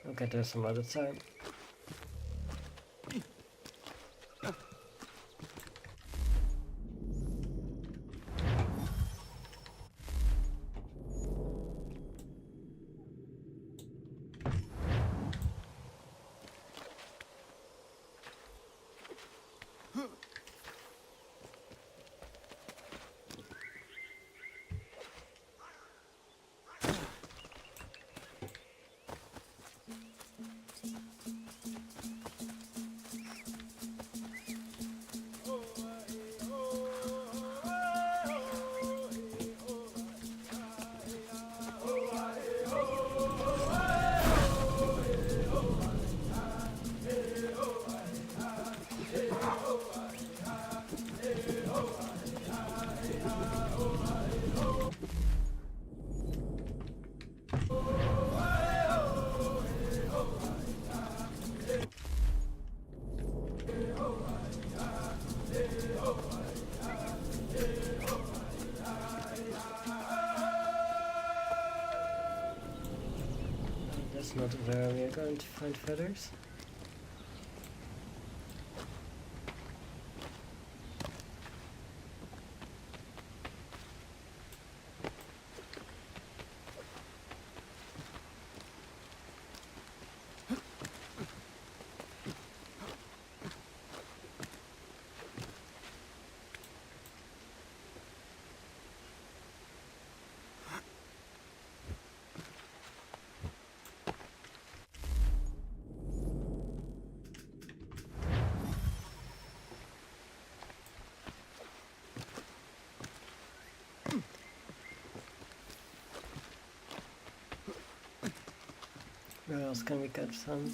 I'll get there some other time. That's not where we are going to find feathers. Where else can we catch some?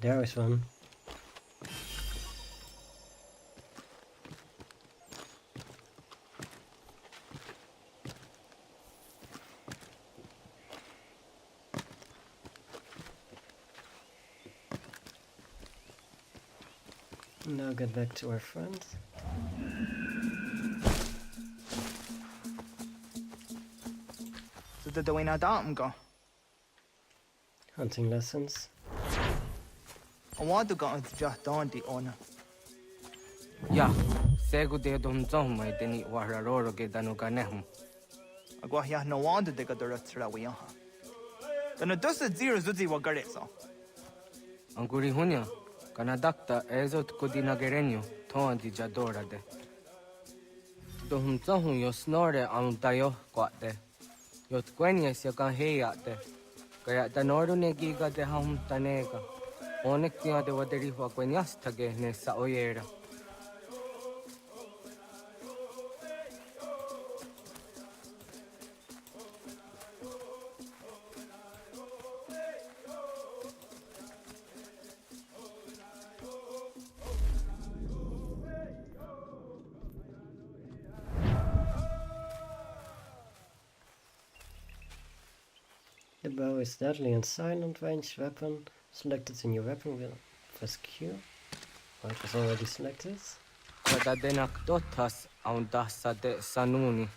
there is one. Now get back to our friend. So the way now down go. Hunting lessons. I want to go into just on the owner. Yeah, segu de dom zom mai deni wararoro ge danu ganehum. Agwa ya no want to take a director away. Then it does a zero zuzi wa gareso. Anguri hunya, kanadakta ezot kudina gerenyo, ton di jadora de. Dohum zohum yo snore am dayo kwate. Yot kwenya si kan heyate. Kaya danoru ne giga de ham tanega. Onek tia de waderi wa kwenyas tage ne sa oyera. The bow is deadly and silent range weapon. Select it in your weapon wheel. Press Q. Oh, it was already selected. Kada denak dotas aundasa de sanuni.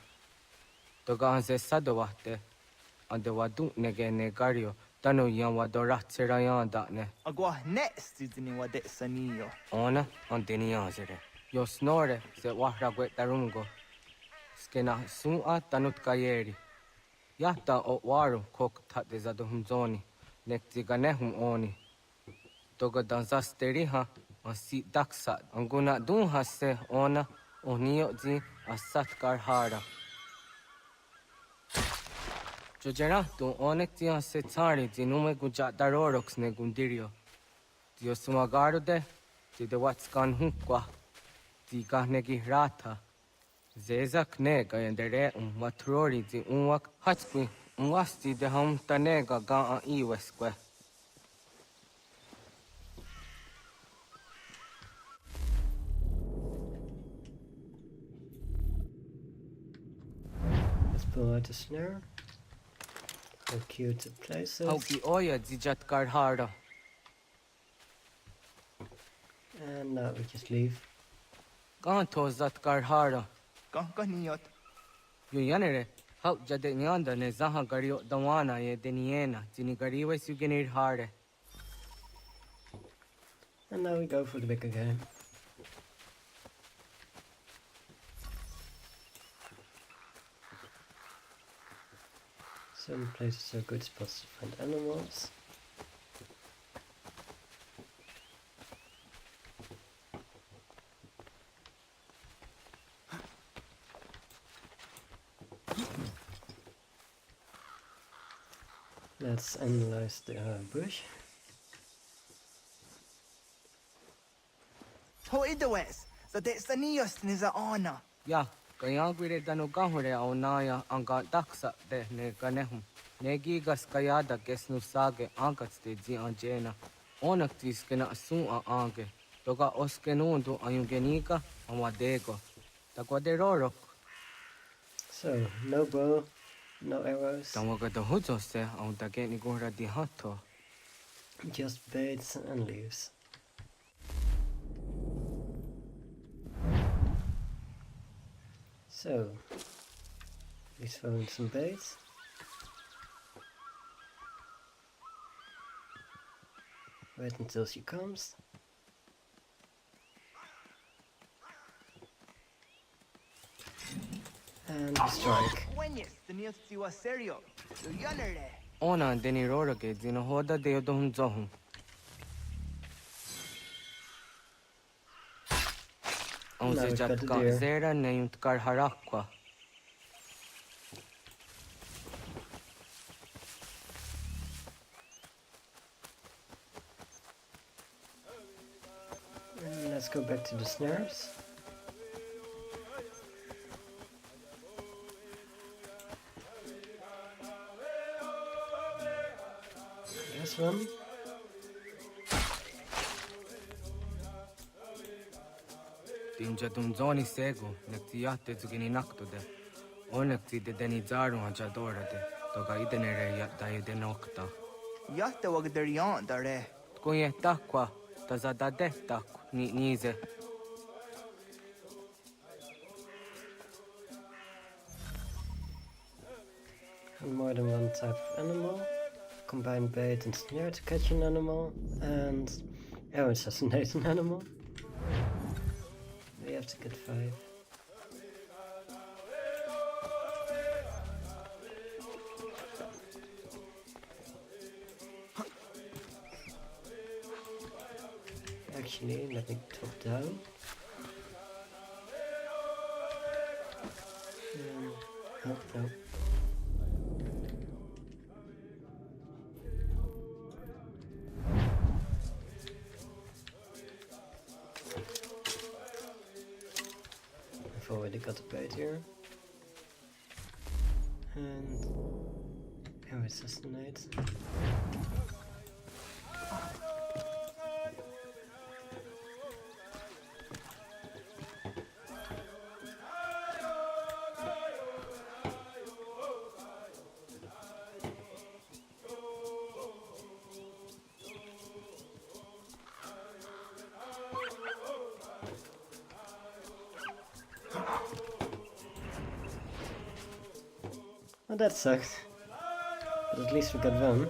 Toganze sadowate. Ande wadu nege negario. Tanu yan wadoratse rayanda ne. Agwa next is in what it sanio. Ona anteni yazere. Yo snore se wahra guetarungo. Skena sua tanut kayeri. Yahta o waru kok tat de zaduhumzoni. Nekti ganehum oni. Toga danzasteriha. Asi daksa anguna dunha se ona onio zi asat karhara. Jojera tu onek tia se tsari zi nume gujat darorox ne gundirio. Dio sumagaru de de watskan hunkwa. Di gahnegi rata. Zezak nega yendere matrori zi unwak hatskwi unwasti de ham tanega ga iweskwe. Pull out the snare. Go Q to place it. Hauki oya zijat karhara. And now we just leave. Ganto zat karhara. Niot. Yo yanere. Hau jade nyanda ne zaha gario dawana ye deniena. Jini gariwe sugenir hare. And now we go for the bigger game. Some places are good spots to find animals. Let's analyze the bush. Ho idowes. So that's the neos is a honor. Yeah. Kaya gwire danu gahure au naya anga daksa de ne ganehum. Negigas kayada gesnu sage angats de zi anjena. Onaktis kena asun a ange. Toga oskenundu ayungenika amadego. Takwaderorok. So, no bow, no arrows. Tawaga da huzo se au dageni gora di hato. Just baits and leaves. So, he's throwing some baits. Wait until she comes. And strike. Ona deni rora ke dino hoda de odum zohum. Onze jatka zera neyunt karharakwa. Let's go back to the snares. This one. Tinja tunzoni sego, nektiate zugini naktode. Onekti de denizaru hajadorade. Toga idenere yatta idenokta. Yatte wagderian dare. Kunye takwa, tazadade tak ni nize. More than one type of animal. Combine bait and snare to catch an animal, and assassinate an animal. We have to get 5. Actually, let me top down. Oh, no. I've already got the bait here. And assassinate. Well, that sucked. But at least we got one.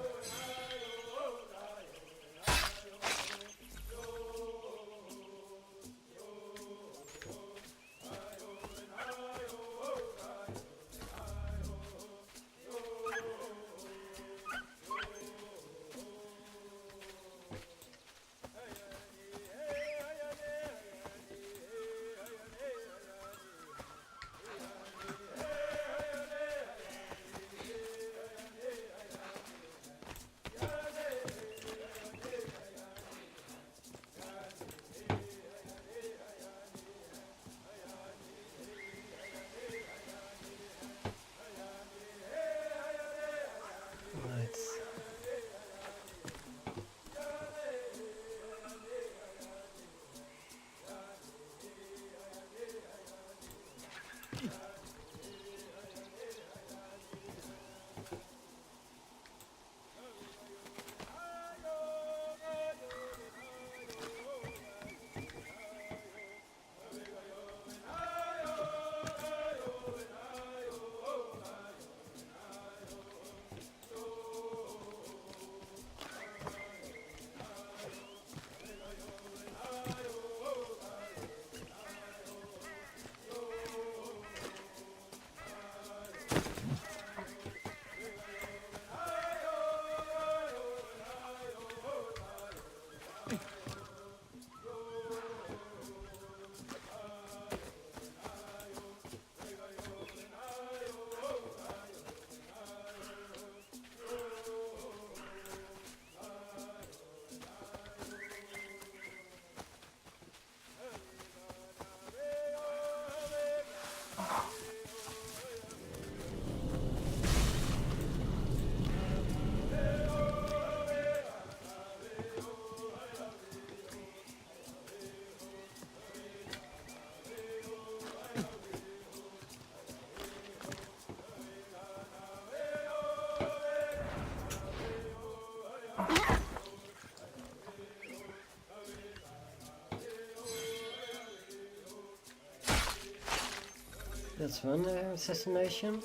That's one assassination.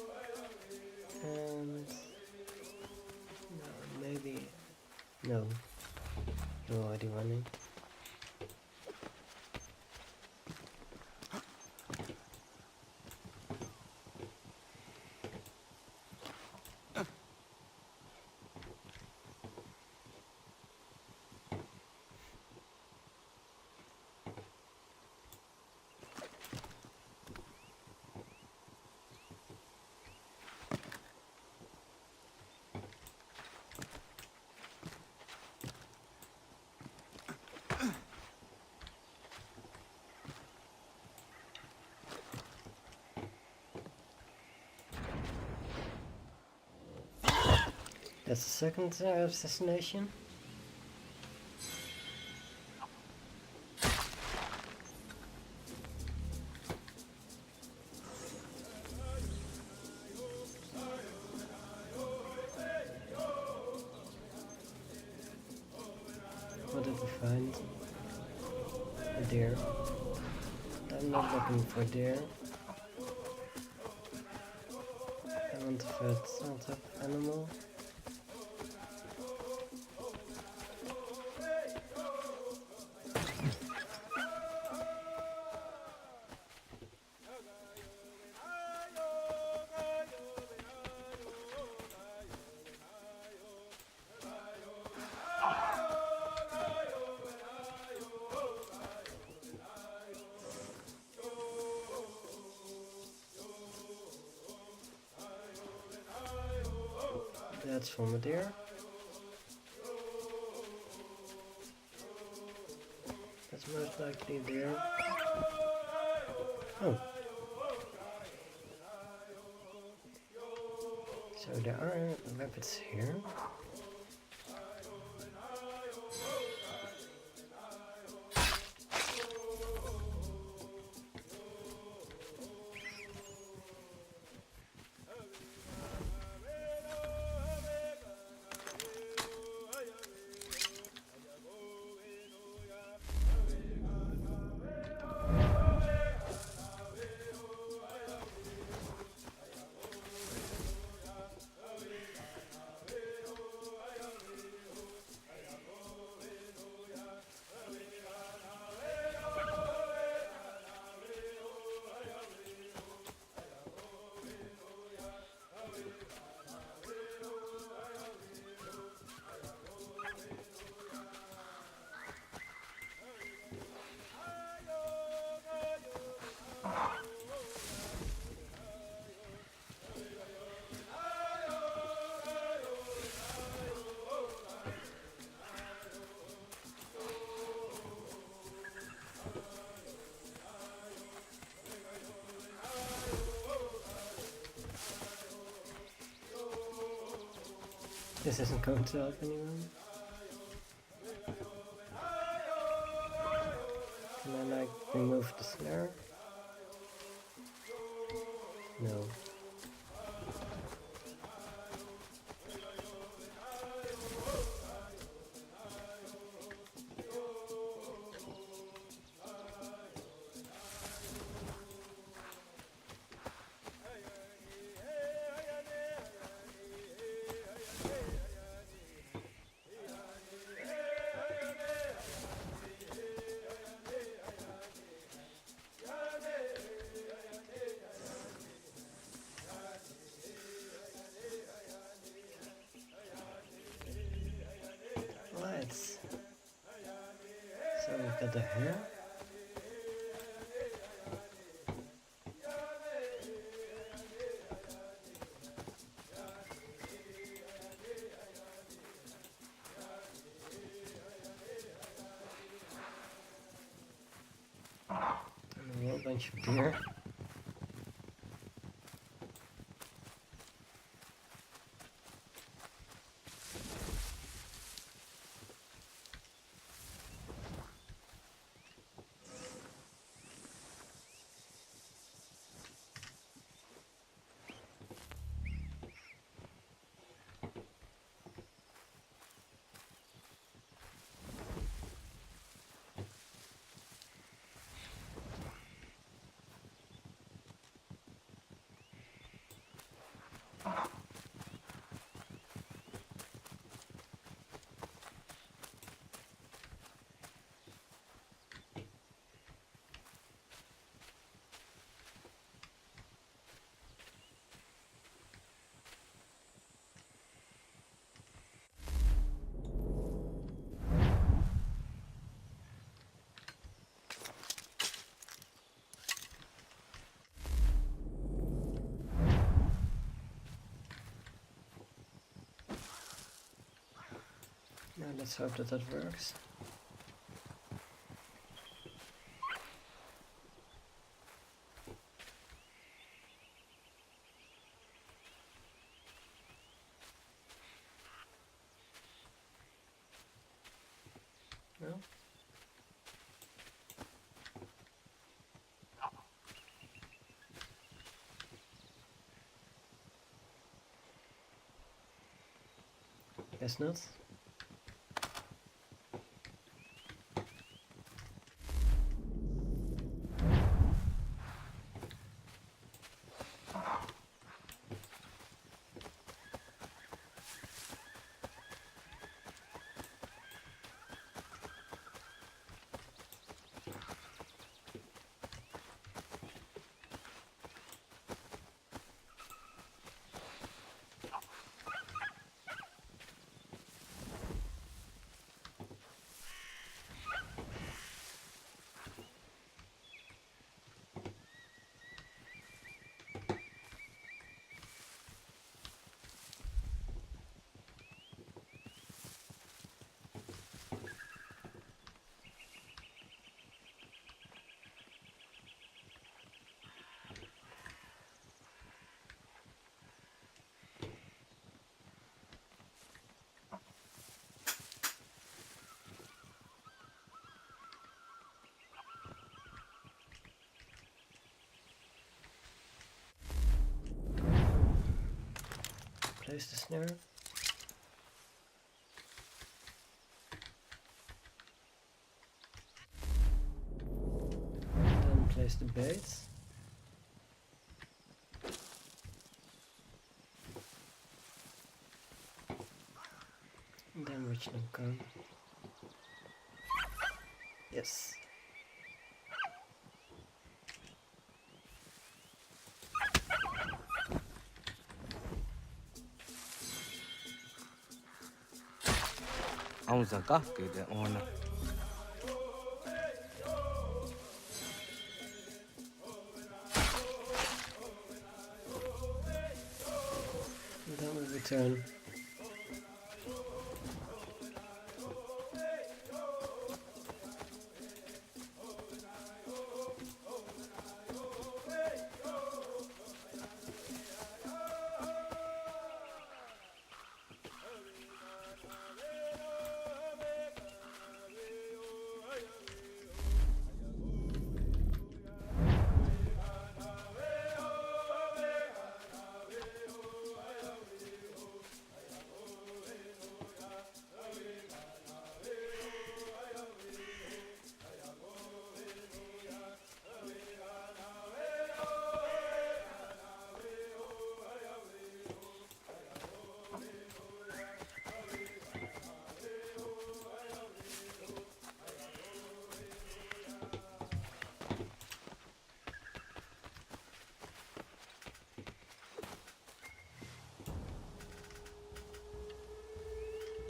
And no, maybe no. You're already running. That's the second assassination. A deer. I'm not looking for deer. I want a vet sort of animal. That's from a deer. That's most likely a deer. Oh. So there are rabbits here. This isn't going to help anyone. Can I like remove the snare? No. Lights. So we've got the hair. And a whole bunch of deer. Now let's hope that that works. No? Guess not. place the snare. Then place the bait. And then reach the gun. Yes. Ông già các cái để on à. Then we return.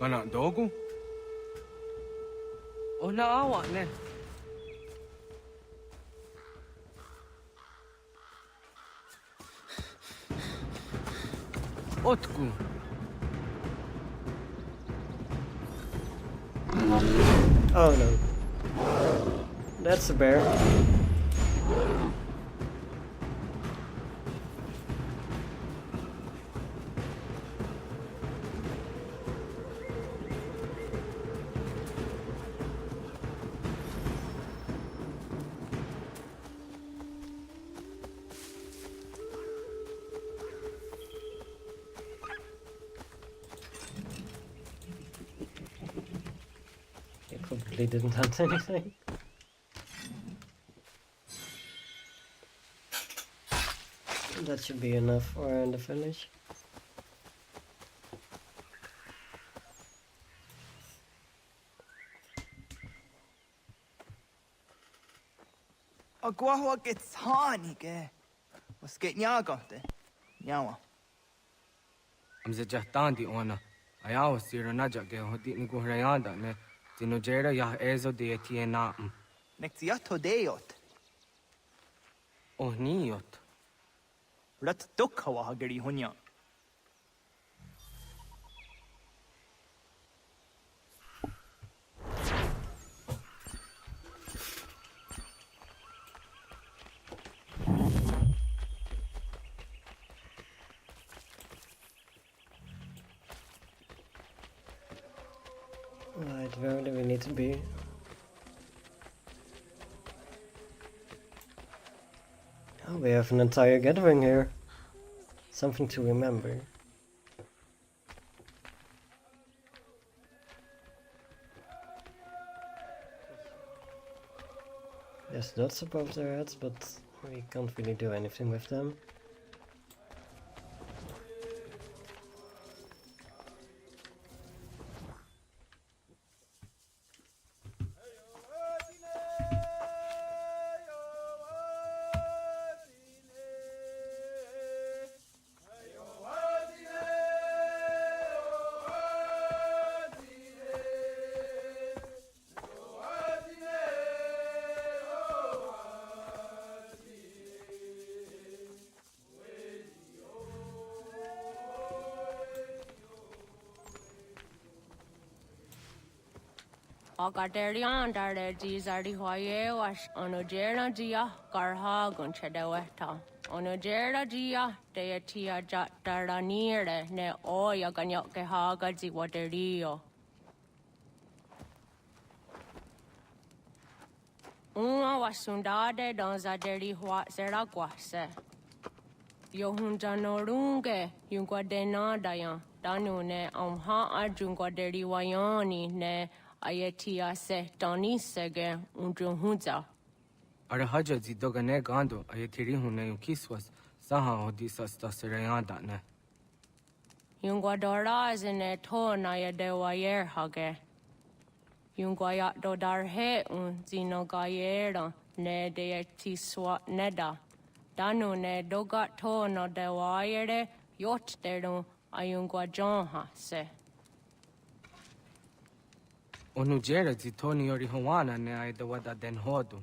Kana dogu? Ona awa ne. Otku. Oh no. That's a bear. It completely didn't hunt anything. That should be enough for in the village. Agua gets honey, ke. Was get nyagate. Nyawa. I'm the Jatandi ona. I was zero naja ge hoti ni go rayanda ne. Tino jera ya ezo de tiena. Nexiato deot. Oh niot. Rat dukhawa hageri hunya. Right, where do we need to be? Oh, we have an entire gathering here. Something to remember. There's dots above their heads, but we can't really do anything with them. Agaderian dare dizari hoye was onojera dia garha gunchedeweta. Onojera dia deatia jataranire ne oya ganyoke haga ziwaderio. Uma wasundade dans aderi hua zeraguase. Yohunjanorunge, Yungwadena Dayan, Danune, Ha Ajungwaderi Wayani, ne Ayetia se Dani Sege, Unjunhunza. Arahaja Zidogane Gando, Ayetiri Hune Kiswas, Saha Odisas Dasirayanda ne. Yungwadora is in a ton Ayadewayer Hage. Yungwayat Dodarhe un Zinogayera, ne de Tiswa Neda. Danu ne dogat to no de wayere yot deru ayungwa jonha se. Onujera Zitoni Yori Hawana ne I the wada den hodu.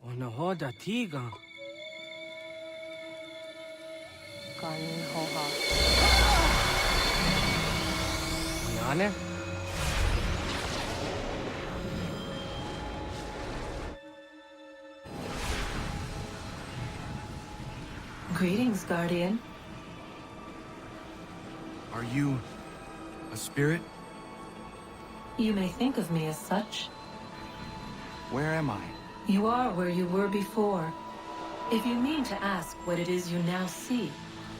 Ona hoda tiga. Kan hoha. Oyane? Greetings, Guardian. Are you a spirit? You may think of me as such. Where am I? You are where you were before. If you mean to ask what it is you now see,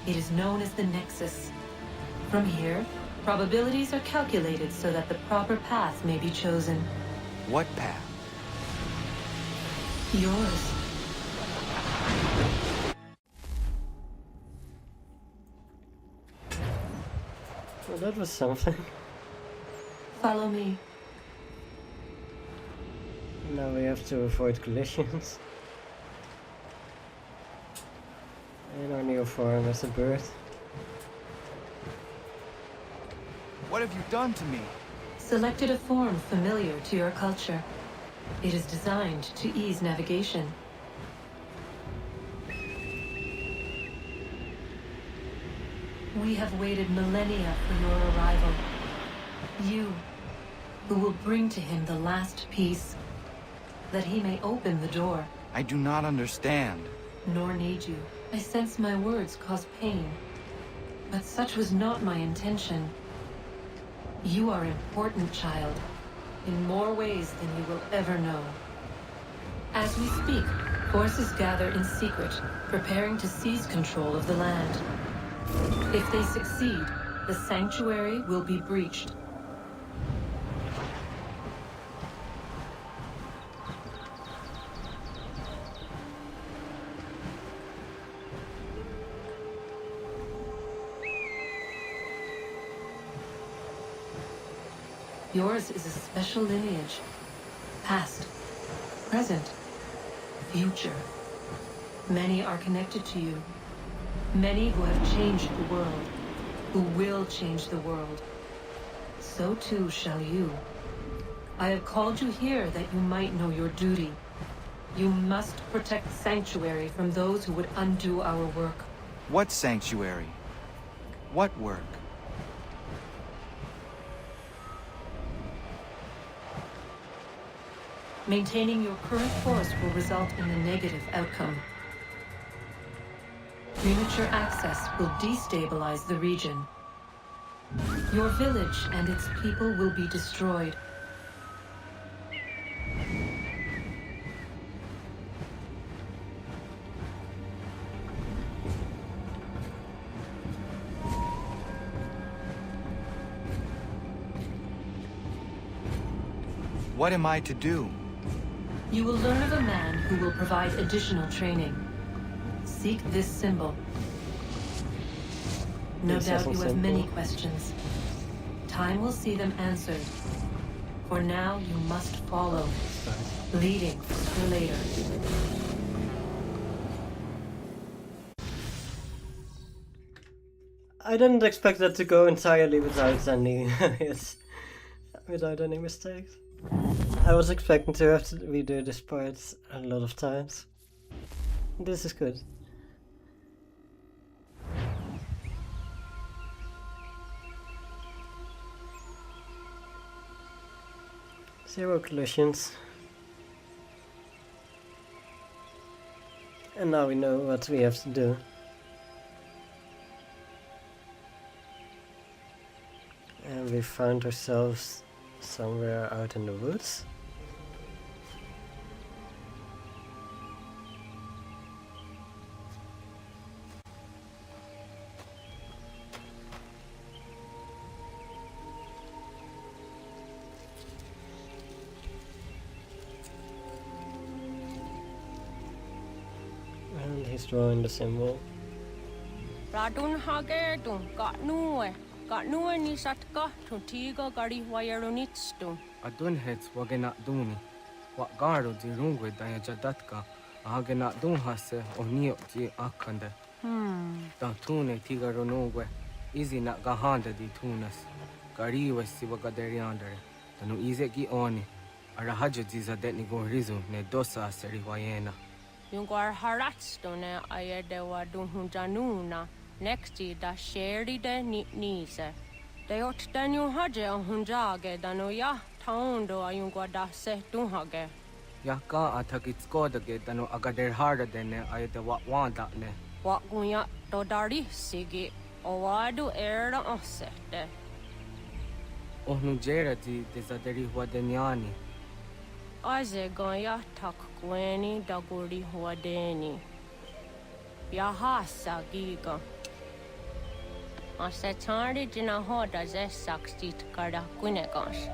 it is known as the Nexus. From here, probabilities are calculated so that the proper path may be chosen. What path? Yours. Well, that was something. Follow me. Now we have to avoid collisions. In our new form as a bird. What have you done to me? Selected a form familiar to your culture. It is designed to ease navigation. We have waited millennia for your arrival. You, who will bring to him the last piece, that he may open the door. I do not understand. Nor need you. I sense my words cause pain. But such was not my intention. You are important, child, in more ways than you will ever know. As we speak, forces gather in secret, preparing to seize control of the land. If they succeed, the sanctuary will be breached. Yours is a special lineage. Past, present, future. Many are connected to you. Many who have changed the world, who will change the world. So too shall you. I have called you here that you might know your duty. You must protect Sanctuary from those who would undo our work. What sanctuary? What work? Maintaining your current force will result in a negative outcome. Premature access will destabilize the region. Your village and its people will be destroyed. What am I to do? You will learn of a man who will provide additional training. Seek this symbol. No doubt you have many questions. Time will see them answered. For now, you must follow, leading for later. I didn't expect that to go entirely without any without any mistakes. I was expecting to have to redo this part a lot of times. This is good. Zero collisions. And now we know what we have to do. And we found ourselves somewhere out in the woods. And he's drawing the symbol. Radun hagerdun got nuwe ni satka to tiga gari wayarunitstu. Adun hets wagena duni. What garo di rungwe daya jadatka. Ahagena dun hase onio di akande. Da tune tiga ronugwe. Easy na gahanda di tunas. Gari wesi wagaderiandere. Tanu ize gi oni. Arahajo di zadetni go rizu ne dosa seri wayena. Yungar haratstone ayedewa dunhunjanuna. Nexti da sheri de nise. De ot danu haje hunjage danu ya taundo ayungwa da se dunhage. Ya ka atakitskoda danu agader harda dene ayede wanda ne. Wat gunya do dari sigi owadu era osete. Ohnu jera di desaderi huadenyani. Aze gaya tak gweni daguri huadeni. Yahasa giga. Asetari jina hoda ze sakstit kada kunegas.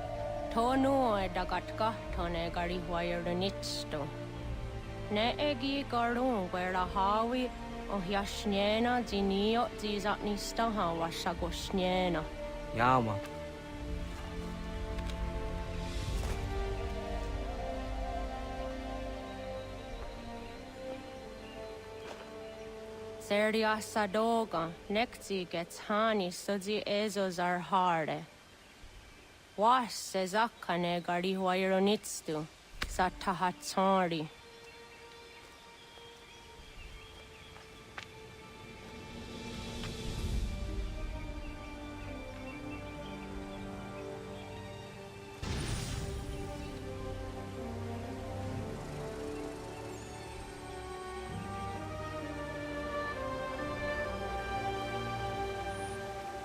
Tonu e dagatka tone gari huayernitsto. Ne egi garun wera hawi o yashnena zinio zizatnista hawa shagoshnena. Yama. Serdia sadoga, nekti gets hani sudzi ezos are harde. Was sezakane gari huayronitstu, satahatsari.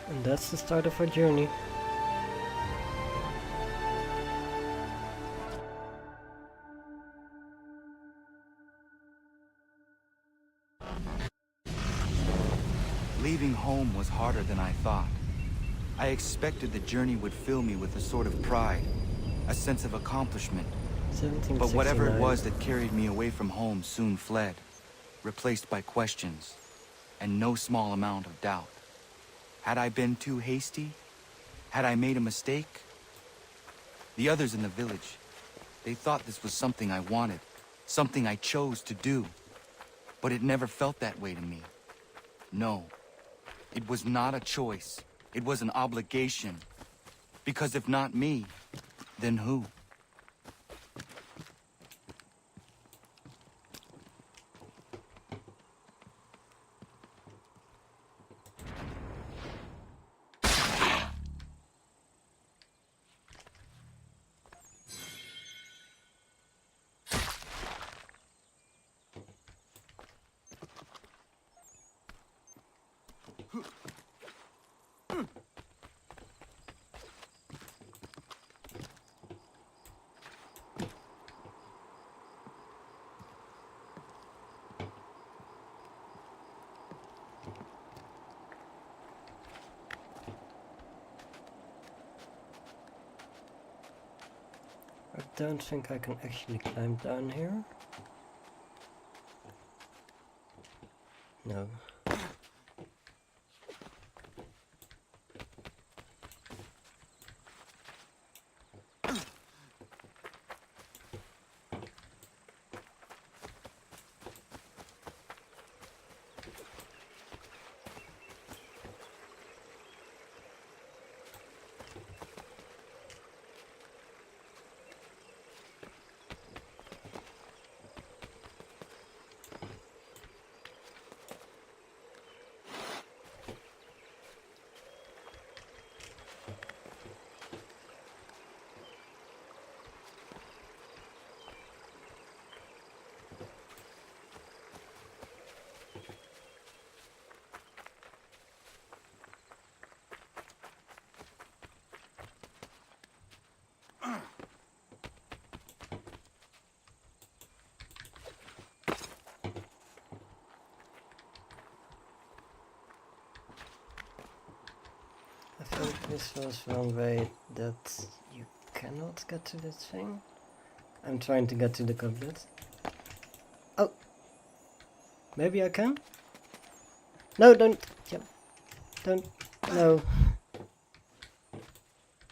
And that's the start of our journey. Leaving home was harder than I thought. I expected the journey would fill me with a sort of pride, a sense of accomplishment. But whatever it was that carried me away from home soon fled, replaced by questions, and no small amount of doubt. Had I been too hasty? Had I made a mistake? The others in the village, they thought this was something I wanted, something I chose to do. But it never felt that way to me. No, it was not a choice. It was an obligation. Because if not me, then who? I don't think I can actually climb down here. No. Oh, this was one way that you cannot get to this thing. I'm trying to get to the goblet. Oh! Maybe I can? No, don't! Yep. Don't. No.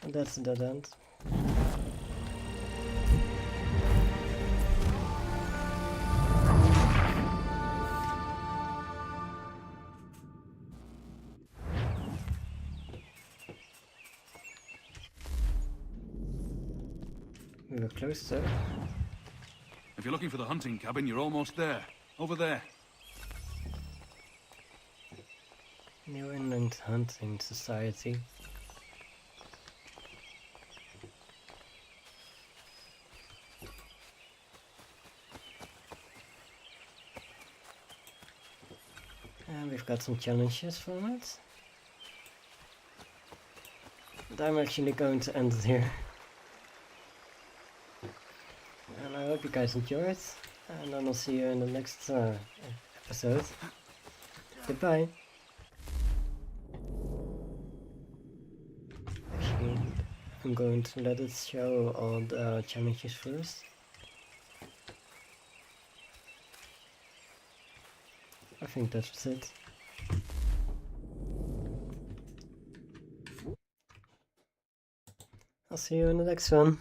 That's a dead end. We were close though. If you're looking for the hunting cabin, you're almost there. Over there. New England Hunting Society. And we've got some challenges from it. But I'm actually going to end it here. And I hope you guys enjoyed. And then I'll see you in the next episode. Goodbye. Actually, I'm going to let it show all the challenges first. I think that was it. I'll see you in the next one.